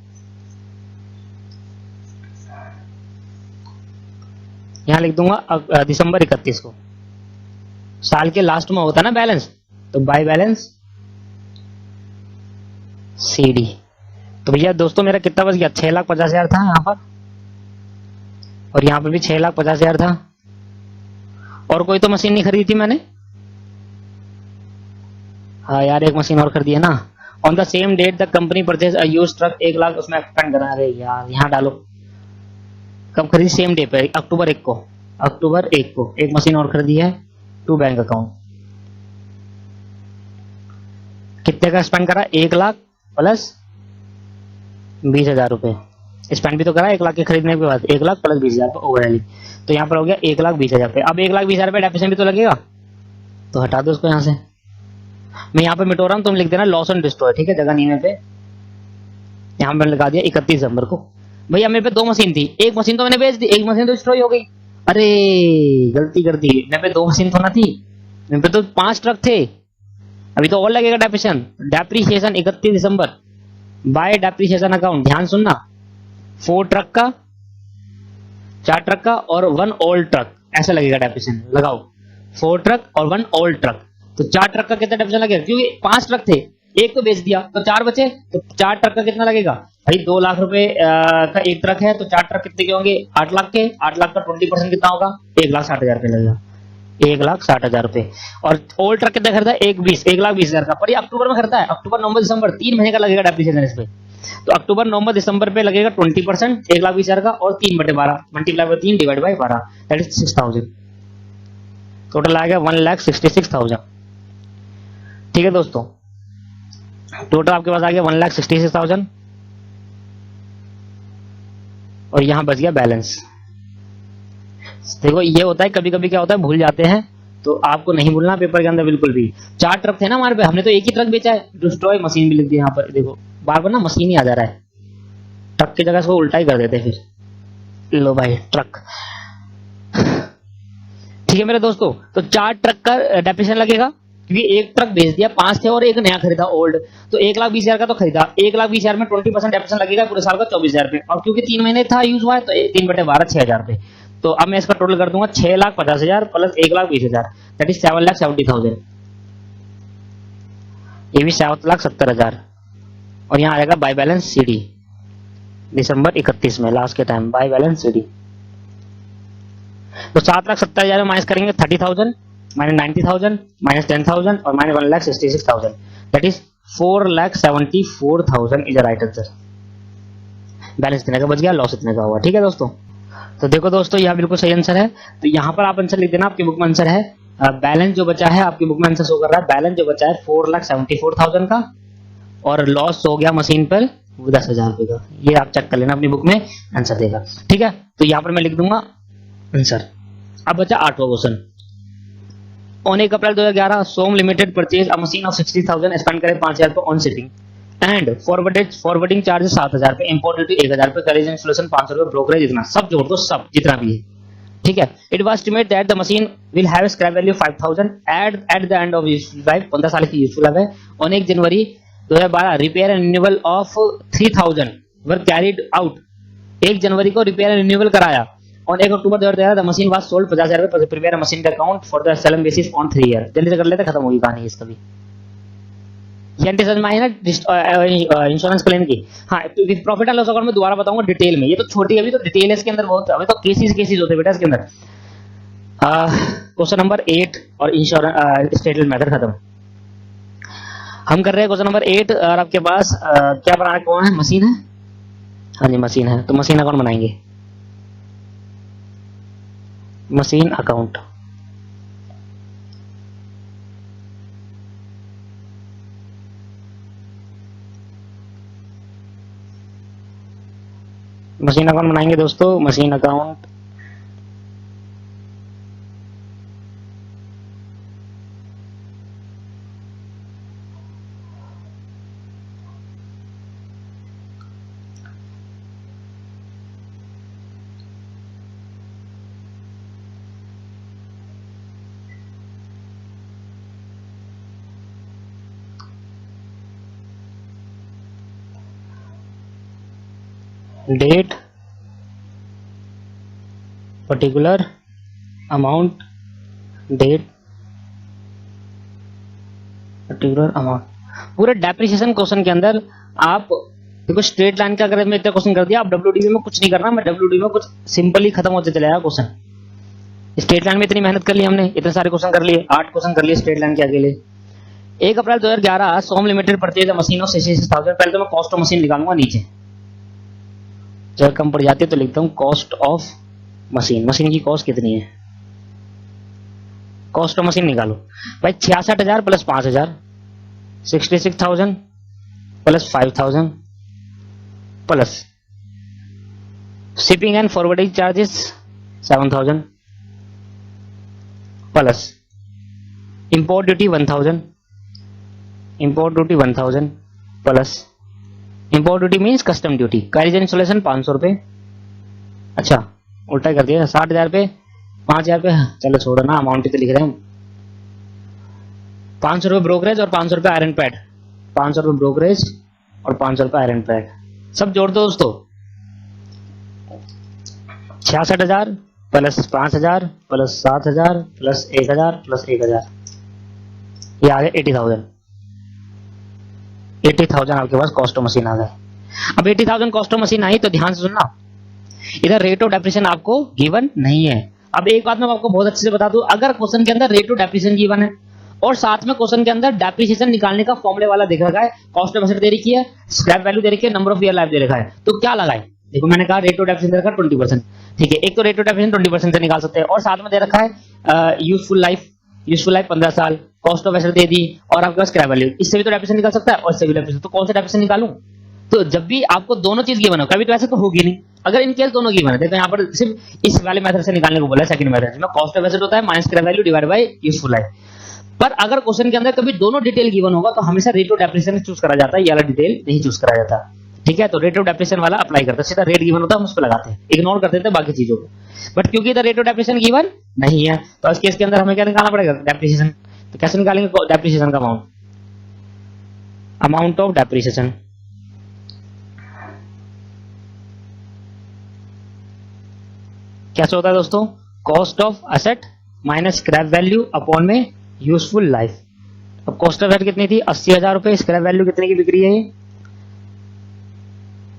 यहां लिख दूंगा दिसंबर 31 को, साल के लास्ट में होता है ना बैलेंस, तो बाय बैलेंस सीडी। तो भैया दोस्तों मेरा कितना बच गया, 6,50,000 था यहाँ पर, और यहाँ पर भी 6,50,000 था, और कोई तो मशीन नहीं खरीदी थी मैंने, हाँ यार एक मशीन और खरीदी है ना। On the same date the company purchase a used truck, 1 lakh उसमें एक्सपेंड करा, अरे यार यहाँ डालो, कब खरीदी, सेम डे पे, अक्टूबर 1 को, अक्टूबर 1 को एक मशीन और खरीदी है, टू बैंक अकाउंट। कितने का स्पेंड करा, 1 लाख प्लस 20,000 रुपए स्पेंड भी तो करा 1 लाख के खरीदने के बाद, 1 लाख प्लस 20,000 ओवरऑल, तो यहाँ पर हो गया 1,20,000 रुपए। अब 1,20,000 रुपए डेप्रिसिएशन भी तो लगेगा, तो हटा दो उसको यहाँ से, मैं यहाँ पे मिटो रहा हूँ, तुम लिख देना लॉस ऑन डिस्ट्रॉय, ठीक है, जगह नहीं है पे, यहाँ पे लगा दिया 31 दिसंबर को। भैया मेरे पे 2 मशीन थी, एक मशीन तो मैंने बेच दी, एक मशीन तो डिस्ट्रॉय हो गई, अरे गलती कर दी, मेरे पे 2 मशीन तो ना थी, मेरे पे तो 5 ट्रक थे, अभी तो और लगेगा डेप्रिसिएशन। डेप्रिसिएशन 31 दिसंबर बाय डेप्रिसिएशन अकाउंट, ध्यान सुनना, 4 ट्रक का, 4 ट्रक का और 1 ओल्ड ट्रक, ऐसा लगेगा डेप्रिसिएशन, लगाओ 4 ट्रक और 1 ओल्ड ट्रक, तो 4 ट्रक का कितना डेप्रिसिएशन लगेगा, क्योंकि 5 ट्रक थे, एक तो बेच दिया तो 4 बचे, तो 4 ट्रक का कितना लगेगा, भाई 2 लाख रुपए का एक ट्रक है, तो 4 ट्रक कितने के होंगे? 8 लाख के। 8 लाख का 20% कितना होगा? 1,60,000 रुपये लगेगा, 1,60,000 रुपए। और ओल्ड ट्रक कितना खरीदा है? 1,20,000 का। पर ये अक्टूबर में खरीदा है, अक्टूबर नवंबर दिसंबर 3 महीने का लगेगा डेप्रिसिएशन इस पे। तो अक्टूबर नवंबर दिसंबर पे लगेगा 20%, 1,20,000 का, और 3/12 multiply by 3 divide by 12, that is 6,000। Total आ गया 1,66,000। ठीक है दोस्तों, टोटल आपके पास आ गया 1,66,000, और यहां बच गया बैलेंस। देखो ये होता है, कभी कभी क्या होता है, भूल जाते हैं, तो आपको नहीं भूलना पेपर के अंदर बिल्कुल भी। 4 ट्रक थे ना हमारे पे, हमने तो एक ही ट्रक बेचा है। डिस्ट्रॉय मशीन भी लिख दी यहाँ पर, देखो बार बार ना मशीन ही आ जा रहा है, ट्रक की जगह इसको उल्टा ही कर देते फिर। लो भाई ट्रक। ठीक है मेरे दोस्तों, तो 4 ट्रक का डेप्रिसिएशन लगेगा, क्योंकि एक ट्रक बेच दिया, 5 थे और एक नया खरीदा ओल्ड, तो 1,20,000 का तो खरीदा। 1,20,000 में 20% डेप्रिसिएशन लगेगा पूरे साल का 24,000 रुपए, और क्योंकि 3 महीने था यूज हुआ है, तो 3/12 6,000 रुपए। तो अब मैं इसका टोटल कर दूंगा 6,50,000 प्लस 1,20,000, दैट इज 7,70,000। ये भी 7,70,000, और यहाँ आएगा बाय बैलेंस सीडी दिसंबर 31 में लास्ट के टाइम, बाय बैलेंस सीडी। तो 7,70,000 में माइनस करेंगे 30,000, माइनस 90,000, माइनस 10,000, और minus 1,66,000, that is 4,74,000 is right answer. Balance इतने का बच गया, लॉस इतने का हुआ। ठीक है दोस्तों, तो देखो दोस्तों यहाँ बिल्कुल सही आंसर है, तो यहाँ पर आप आंसर लिख देना, आपकी बुक में आंसर है। बैलेंस जो बचा है आपकी बुक में आंसर शो कर रहा है, बैलेंस जो बचा है 4,74,000 का, और लॉस हो गया मशीन पर 10,000 रुपए का। ये आप चेक कर लेना अपनी बुक में, आंसर देगा। ठीक है, तो यहाँ पर मैं लिख दूंगा आंसर। अब बचा 8वां question. On 1 April 2011 Som limited purchase a machine of 60,000, spend करे 5,000 रुपए on shipping and forwarding charge 7,000 रुपए, इंपोर्ट ड्यूटी 1,000 रुपए, करेज इंस्टॉलेशन 500 रुपए, ब्रोकरेज इतना, सब जोड़ दो, सब जितना भी है। ठीक है, it was estimate that the machine will have scrap value 5,000 at the end of useful life, 15 साल की यूजफुल लाइफ है। On 1 January 2012 repair and renewal of 3,000 were carried out, 1 जनवरी को रिपेयर एंड रिन्यूअल कराया। On 1 October 2013 the machine was sold 50,000 रुपए, prepare machine का account for the Salem basis on 3 year. जल्दी से कर लेते, खत्म होगी कहानी इसका भी। ये समझ में आई ना इंश्योरेंस क्लेम की। हाँ, प्रॉफिट एंड लॉस अकाउंट में दोबारा बताऊंगा डिटेल में, ये तो छोटी अभी तो डिटेल है इसके अंदर बहुत, अभी तो केसेस होते हैं बेटा इसके अंदर। क्वेश्चन नंबर 8 और इंश्योरेंस स्टेटमेंट मेथड खत्म। हम कर रहे हैं क्वेश्चन नंबर 8, और आपके पास क्या बनाना, कौन है, मशीन है? हाँ जी मशीन है, तो मशीन अकाउंट बनाएंगे, मशीन अकाउंट। मशीन अकाउंट बनाएंगे दोस्तों, machine account. Date, particular amount, date, particular amount. पूरे डेप्रिसिएशन क्वेश्चन के अंदर आप देखो, स्ट्रेट लाइन का अगर मैं इतना क्वेश्चन कर दिया, आप डब्ल्यूडीवी में कुछ नहीं करना, मैं डब्ल्यूडीवी में कुछ सिंपली खत्म होते चलेगा क्वेश्चन। स्ट्रेट लाइन में इतनी मेहनत कर ली हमने, इतने सारे क्वेश्चन कर लिए, 8 क्वेश्चन कर लिए स्ट्रेट लाइन के अकेले। 1 April 2011 Som limited purchase machine of 66,000। पहले तो मैं कॉस्ट ऑफ मशीन निकालूंगा नीचे, जब कम पड़ जाती है तो लिखता हूँ कॉस्ट ऑफ मशीन। मशीन की कॉस्ट कितनी है, कॉस्ट ऑफ मशीन निकालो भाई। 66,000 plus 5,000, 66,000 plus 5,000 plus shipping and forwarding charges 7,000 plus import duty 1,000, import duty 1,000 plus import duty means custom duty, carriage installation 500 रुपए। अच्छा उल्टा कर दिया, 60,000 रुपए, 5,000 रुपए, चलो छोड़ो ना, अमाउंट ही तो लिख रहे हैं हम। 500 रुपए ब्रोकरेज और 500 रुपए आयरन पैड, 500 रुपए ब्रोकरेज और 500 रुपए आयरन पैड, सब जोड़ दो दोस्तों। 66,000 प्लस 5,000 प्लस 7,000 प्लस 1,000 प्लस 1,000, ये आ गया 80,000। 80,000 आपके पास कॉस्ट ऑफ मशीन आ गए। अब 80,000 कॉस्ट ऑफ मशीन आई तो ध्यान से सुनना, इधर रेट ऑफ डेप्रिसिएशन आपको गिवन नहीं है। अब एक बात मैं आपको बहुत अच्छे से बता दूं, अगर क्वेश्चन के अंदर रेट ऑफ डेप्रिसिएशन गिवन है और साथ में क्वेश्चन के अंदर डेप्रिसिएशन निकालने का फॉर्मूले वाला दिख रखा है, कॉस्ट ऑफ एसेट दे रखी है, स्क्रैप वैल्यू दे रखी है, नंबर ऑफ ईयर लाइफ दे रखा है, तो क्या लगाए? देखो मैंने कहा रेट ऑफ डेप्रिसिएशन दे रखा है 20%, ठीक है, एक तो रेट ऑफ डेप्रिसिएशन 20% से निकाल सकते हैं और साथ में दे रखा है यूजफुल लाइफ 15 साल, कॉस्ट ऑफ एसेट दे दी और आपके पास स्क्रैप वैल्यू, इससे भी तो डेप्रिसिएशन निकाल सकता है और इससे भी डेप्रिसिएशन, तो कौन सा डेप्रिसिएशन निकालूं? तो जब भी आपको दोनों चीज गिवन हो, कभी तो ऐसे तो होगी नहीं, अगर इन केस दोनों गिवन है, देखो यहाँ पर सिर्फ इस वाले मेथड से निकालने को बोला है, सेकंड मेथड में कॉस्ट ऑफ एसेट होता है minus scrap value divide by useful life. पर अगर क्वेश्चन के अंदर कभी दोनों डिटेल गिवन होगा तो हमेशा रेट ऑफ डेप्रिसिएशन चूज करा जाता है, ये वाला डिटेल नहीं चूज करा जाता, ठीक है। तो रेट ऑफ डेप्रिसिएशन वाला अप्लाई करते हैं, सीधा रेट गिवन होता है हम उस पर लगाते हैं, इग्नोर कर देते हैं बाकी चीजों को। बट क्योंकि इधर रेट ऑफ डेप्रिसिएशन गिवन नहीं है तो इस केस के अंदर हमें क्या निकालना पड़ेगा? डेप्रिसिएशन। तो कैसे निकालेंगे डेप्रिसिएशन का अमाउंट ऑफ डेप्रिसिएशन? कैसे होता है दोस्तों? Cost of asset minus scrap value upon में यूजफुल लाइफ। अब कॉस्ट ऑफ एसेट कितनी थी? 80,000 रुपए, स्क्रैप वैल्यू कितने की बिक रही है?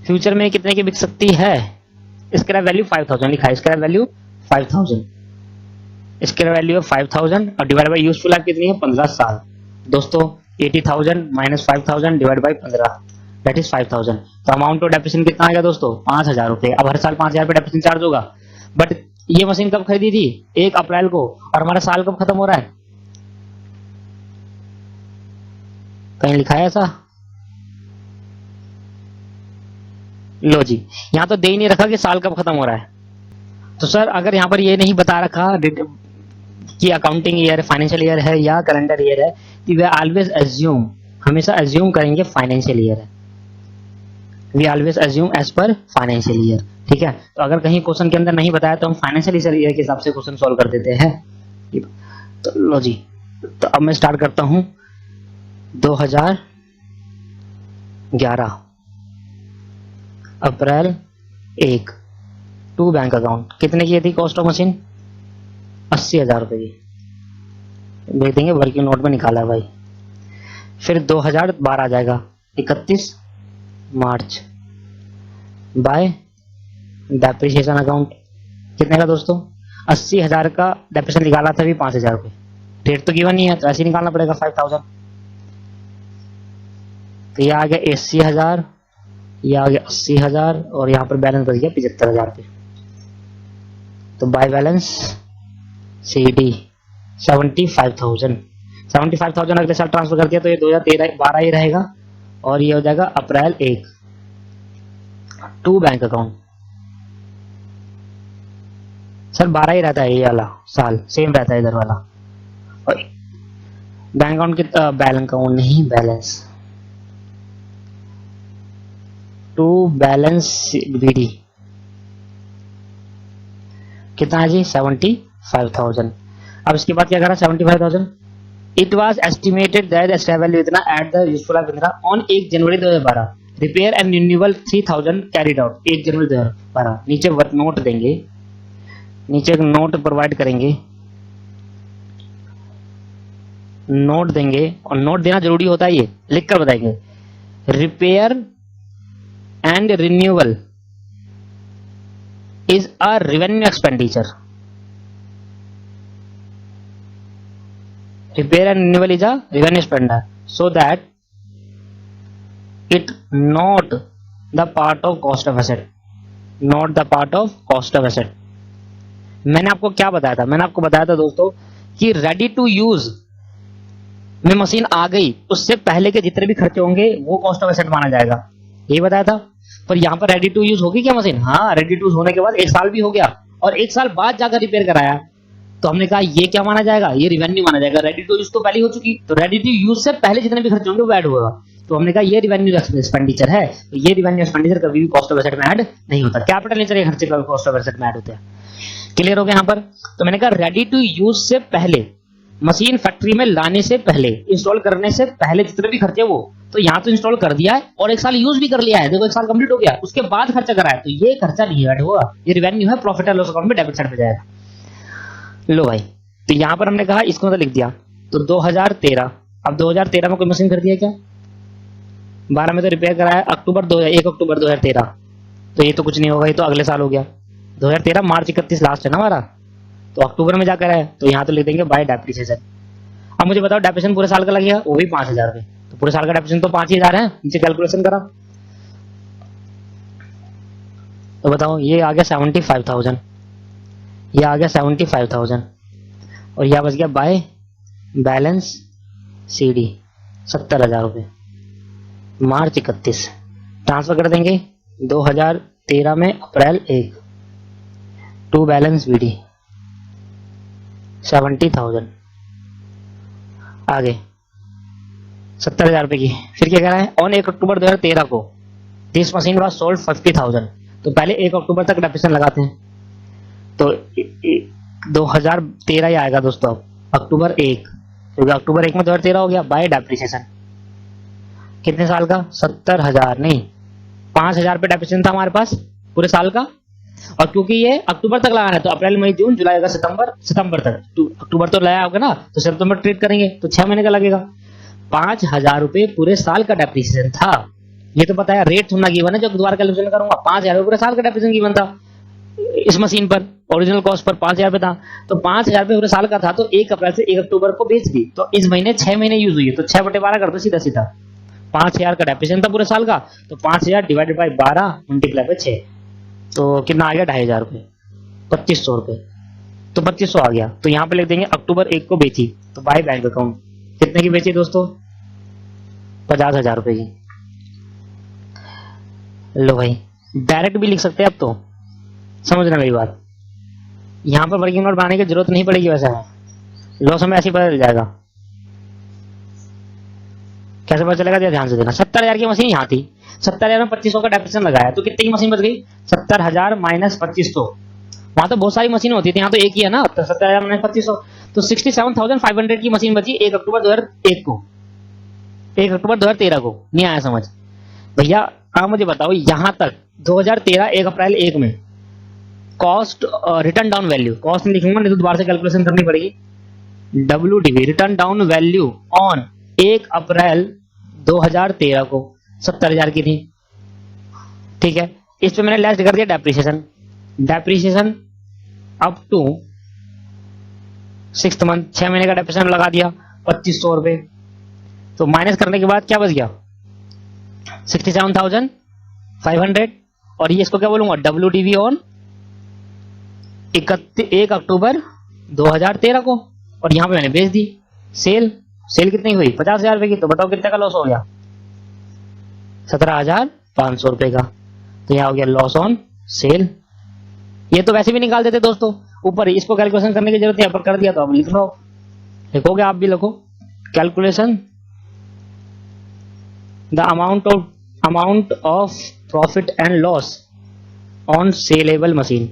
फ्यूचर में कितने की बिक सकती है? स्क्रैप वैल्यू 5,000 लिखा है, स्क्रैप वैल्यू 5,000, स्क्रैप वैल्यू 5,000 और डिवाइड बाय यूजफुल लाइफ कितनी है? 15 साल। दोस्तों 80,000 minus 5,000 divide by 15 that is 5,000। तो अमाउंट ऑफ डेप्रिसिएशन कितना आएगा दोस्तों? 5,000 रुपए। अब हर साल 5,000 रुपए डेप्रिसिएशन चार्ज होगा, बट ये मशीन कब खरीदी थी? 1 अप्रैल को, और हमारा साल कब खत्म हो रहा है? कहीं लिखा है ऐसा? लो जी, यहां तो दे ही नहीं रखा कि साल कब खत्म हो रहा है। तो सर अगर यहां पर ये नहीं बता रखा कि अकाउंटिंग ईयर, फाइनेंशियल ईयर है या कैलेंडर ईयर है, तो वी ऑलवेज एज्यूम, हमेशा एज्यूम करेंगे फाइनेंशियल ईयर है, we always assume as per financial year, ठीक है। तो अगर कहीं क्वेश्चन के अंदर नहीं बताया तो हम फाइनेंशियल ईयर के हिसाब से क्वेश्चन सॉल्व कर देते हैं। तो लो जी, तो अब मैं स्टार्ट करता हूं। 2011 अप्रैल 1 टू बैंक अकाउंट, कितने की थी कॉस्ट ऑफ मशीन? 80,000 रुपए की, देख देंगे वर्किंग नोट में निकाला है भाई। फिर 2012 आ जाएगा 31 मार्च बाय डेप्रिसिएशन अकाउंट, कितने का दोस्तों? 80,000 का डेप्रिसिएशन निकाला था भी 5,000 रुपए, रेट तो गिवन नहीं है तो ऐसे ही निकालना पड़ेगा 5,000। तो ये आ गया 80,000, ये आ गया 80,000 और यहाँ पर बैलेंस बच गया 75,000 रुपये। तो बाय बैलेंस CD 75,000 अगले साल ट्रांसफर कर दिया तो ये 2012 ही रहेगा और ये हो जाएगा अप्रैल 1 टू बैंक अकाउंट। सर 12 ही रहता है ये वाला साल, सेम रहता है इधर वाला। और बैंक अकाउंट कितना? बैलेंस अकाउंट नहीं, बैलेंस टू बैलेंस BD कितना है जी? 75,000। अब इसके बाद क्या करा? 75,000 it was estimated that the scrap value इतना एट द यूजफुल लाइफ इतना on 1 January 2012 repair and renewal 3,000 carried out 1 जनवरी 2012। नीचे नोट देंगे, नीचे एक नोट प्रोवाइड करेंगे, नोट देंगे और नोट देना जरूरी होता है, ये लिख कर बताएंगे। Repair and renewal is a revenue expenditure. Repair and renewal is a revenue expenditure, so that it not the part of cost of asset, not the part of cost of asset. मैंने आपको क्या बताया था? मैंने आपको बताया था दोस्तों कि रेडी टू यूज में मशीन आ गई उससे पहले के जितने भी खर्चे होंगे वो कॉस्ट ऑफ एसेट माना जाएगा, यही बताया था। पर यहाँ पर रेडी टू यूज होगी क्या मशीन? हाँ, रेडी टू यूज होने के बाद 1 साल भी हो गया और 1 साल बाद जाकर रिपेयर कराया, तो हमने कहा ये क्या माना जाएगा? ये रिवेन्यू माना जाएगा। रेडी टू यूज तो पहले हो चुकी, तो रेडी टू यूज से पहले जितने भी खर्चे होंगे वो ऐड होगा, तो हमने कहा ये रिवेन्यू एक्सपेंडिचर है, तो ये रिवेन्यू एक्सपेंडिचर कभी भी कॉस्ट ऑफ एसेट में ऐड नहीं होता। कैपिटल नेचर के खर्चे कभी कॉस्ट ऑफ एसेट में ऐड होते हैं। क्लियर हो गया यहाँ पर? तो मैंने कहा रेडी टू यूज से पहले, मशीन फैक्ट्री में लाने से पहले, इंस्टॉल करने से पहले जितने भी खर्चे वो तो यहाँ तो इंस्टॉल कर दिया है और 1 साल यूज भी कर लिया है, देखो 1 साल कंप्लीट हो गया, उसके बाद खर्चा करा है, तो ये खर्चा नहीं ऐड होगा, ये रिवेन्यू है, प्रॉफिट एंड लॉस अकाउंट में डेबिट साइड पे जाएगा। लो भाई, तो यहाँ पर हमने कहा इसको मतलब लिख दिया। तो 2013, अब 2013 में कोई मशीन खरीदी है क्या? 12 में तो रिपेयर कराया अक्टूबर 1 अक्टूबर 2013, तो ये तो कुछ नहीं होगा, ये तो अगले साल हो गया। 2013 मार्च 31 लास्ट है ना हमारा, तो अक्टूबर में जाकर है, तो यहाँ तो लिख देंगे बाय डेप्रिसिएशन। अब मुझे बताओ डेप्रिसिएशन पूरे साल का लग गया, वो भी 5000 रुपये, तो पूरे साल का डेप्रिसिएशन तो 5000 है, नीचे कैलकुलेशन करा तो बताओ ये आ गया 75,000, ये आ गया 75,000, और यह बच गया बाय बैलेंस CD 70,000 रुपये मार्च 31, ट्रांसफर कर देंगे 2013 में अप्रैल 1 टू बैलेंस BD 70,000, आगे 70,000 रुपये की। फिर क्या कह रहा है, ऑन 1 अक्टूबर 2013 को दिस मशीन वाज सोल्ड 50,000, तो पहले 1 अक्टूबर तक डेप्रिसिएशन लगाते हैं, तो 2013 ही आएगा दोस्तों, अक्टूबर 1, क्योंकि अक्टूबर 1 में 2013 हो गया, बाय डेप्रिसिएशन कितने साल का, 70,000 नहीं 5,000 पे डेप्रिसिएशन था हमारे पास पूरे साल का, और क्योंकि ये अक्टूबर तक लगाना है तो अप्रैल मई जून जुलाई अगस्त सितंबर तक, तो अक्टूबर तो लगाया होगा ना, तो सितंबर ट्रीट करेंगे तो 6 महीने का लगेगा। 5,000 रुपये पूरे साल का डेप्रिसिएशन था, ये तो बताया रेट थोड़ा गिवन है जो दोबारा कैलकुलेशन करूंगा। 5,000 पूरे साल का डेप्रिसिएशन गिवन था इस मशीन पर, ओरिजिनल कॉस्ट पर 5,000 रुपये था, तो 5,000 रुपये पूरे साल का था, तो 1 अप्रैल से 1 अक्टूबर को बेच दी, तो इस महीने 6 महीने यूज हुई है, तो 6/12 कर दो सीधा सीधा। 5,000 का डेप्रिसिएशन था पूरे साल का, तो 5,000 डिवाइडेड बाई 12 मल्टीप्लाई बाई 6, तो कितना आ गया 2,500 रुपये, 2,500 रुपये, तो 2,500 आ गया। तो यहाँ पे लिख देंगे अक्टूबर 1 को बेची, तो बाय बैंक अकाउंट कितने की बेची दोस्तों, 50,000 रुपये की। लो भाई डायरेक्ट भी लिख सकते हैं अब तो, समझना मेरी बात, यहाँ पर वर्किंग नोट बनाने की जरूरत नहीं पड़ेगी, वैसे लॉस हमें ऐसे ही पता चल जाएगा। कैसे पता चलेगा, ध्यान से देना। 70,000 की मशीन यहाँ थी, 70,000 में 2,500 का डेप्रिसिएशन लगाया, तो कितने की मशीन बच गई, 70,000 माइनस 2,500, वहां तो बहुत सारी मशीन होती थी, यहाँ तो एक ही है ना, तो 70,000 माइनस 2,500, तो 67,500 की मशीन बची 1 अक्टूबर 2001 को, 1 अक्टूबर 2013 को। नहीं आया समझ भैया? आप मुझे बताओ यहाँ तक 2013 1 अप्रैल 1 में cost return down value, cost नहीं लिखूंगा नहीं तो दोबारा से कैलकुलेशन करनी पड़ेगी, WDV return down value on 1 अप्रैल 2013 को 70,000 की थी, ठीक है। इस पे मैंने लेस कर दिया depreciation, depreciation up to 6th month, 6 महीने का डेप्रिसिएशन लगा दिया 2,500 रुपये, तो माइनस करने के बाद क्या बच गया 67,500, और ये इसको क्या बोलूंगा WDV ऑन 1 अक्टूबर 2013 को, और यहाँ पे मैंने बेच दी। सेल कितनी हुई 50,000 रुपए की, तो बताओ कितने का लॉस हो गया 17,500 रुपए का, तो यहाँ हो गया लॉस ऑन सेल। ये तो वैसे भी निकाल देते दोस्तों ऊपर, इसको कैलकुलेशन करने की जरूरत है, पर कर दिया तो अब लिख लो, लिखोगे आप भी लिखो calculation the amount of profit and loss on saleable machine.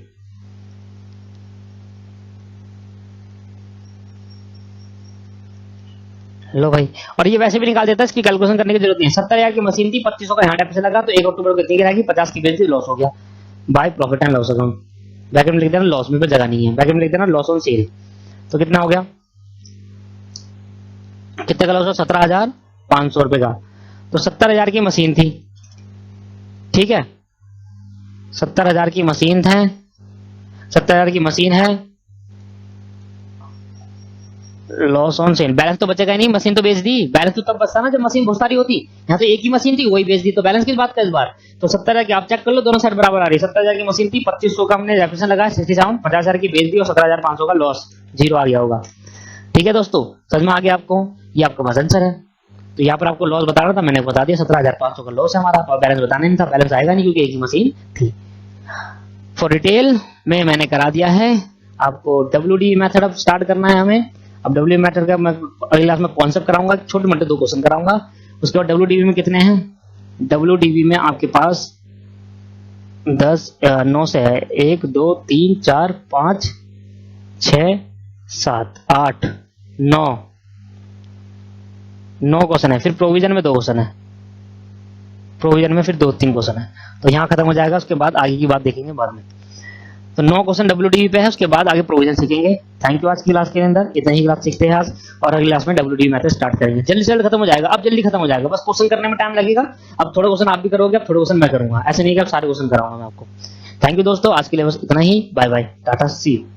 लो भाई, और ये वैसे भी निकाल देता है, इसकी कैलकुलेशन करने की जरूरत नहीं है। 70,000 की मशीन थी, 2,500 का यहाँ डेप्रिसिएशन लगा, तो 1 अक्टूबर को कितनी गिराएगी 50 की बेच दी, लॉस हो गया by profit and loss account. Bracket में लिख देना लॉस में, पर जगह नहीं है, ब्रैकेट में लिख देना लॉस ऑन सेल, तो कितना हो गया, कितने का लॉस हो 17,500 रुपए का। तो 70,000 की मशीन थी, ठीक है, 70,000 की मशीन है, 70,000 की मशीन है, लॉस ऑन सेल, बैलेंस तो बचेगा ही नहीं, मशीन तो बेच दी, बैलेंस तो तब बचता ना जब मशीन बहुत सारी होती, यहाँ तो एक ही मशीन थी वही बेच दी, तो बैलेंस किस बात का इस बार। तो 70,000 की आप चेक कर लो, दोनों साइड बराबर आ रही है, 70,000 की मशीन थी, 2,500 का हमने डेप्रिसिएशन लगाया, 67, 50,000 की बेच दी, और 17,500 का लॉस, जीरो आ गया होगा। ठीक है दोस्तों, समझ में आ गया आपको, ये आपका बस आंसर है। तो यहाँ पर आपको लॉस बता रहा था, मैंने बता दिया 17,500 का लॉस है हमारा, और बैलेंस बताना नहीं था, बैलेंस आएगा नहीं क्योंकि एक ही मशीन थी। फॉर डिटेल में मैंने करा दिया है आपको, WD मेथड अब स्टार्ट करना है हमें। अब WD मेथड का मैं अगली क्लास में कॉन्सेप्ट कराऊंगा, छोटे मोटे 2 क्वेश्चन कराऊंगा। उसके बाद WDV में कितने हैं, WDV में आपके पास 9 से है, 1 2 3 4 5 6 7 8 9 क्वेश्चन है। फिर प्रोविजन में 2 क्वेश्चन है, प्रोविजन में फिर 2-3 क्वेश्चन है, तो यहाँ खत्म हो जाएगा। उसके बाद आगे की बात देखेंगे बाद में। तो 9 क्वेश्चन WDV पे है, उसके बाद आगे प्रोविजन सीखेंगे। Thank you. आज की क्लास के अंदर इतना ही क्लास सीखते हैं आज, और अगली क्लास में WDV मैथड स्टार्ट करेंगे। जल्दी से जल्दी खत्म हो जाएगा, अब जल्दी खत्म हो जाएगा, बस क्वेश्चन करने में टाइम लगेगा। अब थोड़े क्वेश्चन आप भी करोगे, अब थोड़े क्वेश्चन मैं करूंगा, ऐसे नहीं कि अब सारे क्वेश्चन कराऊंगा मैं आपको। थैंक यू दोस्तों, आज के लिए बस इतना ही। Bye bye, tata, see you.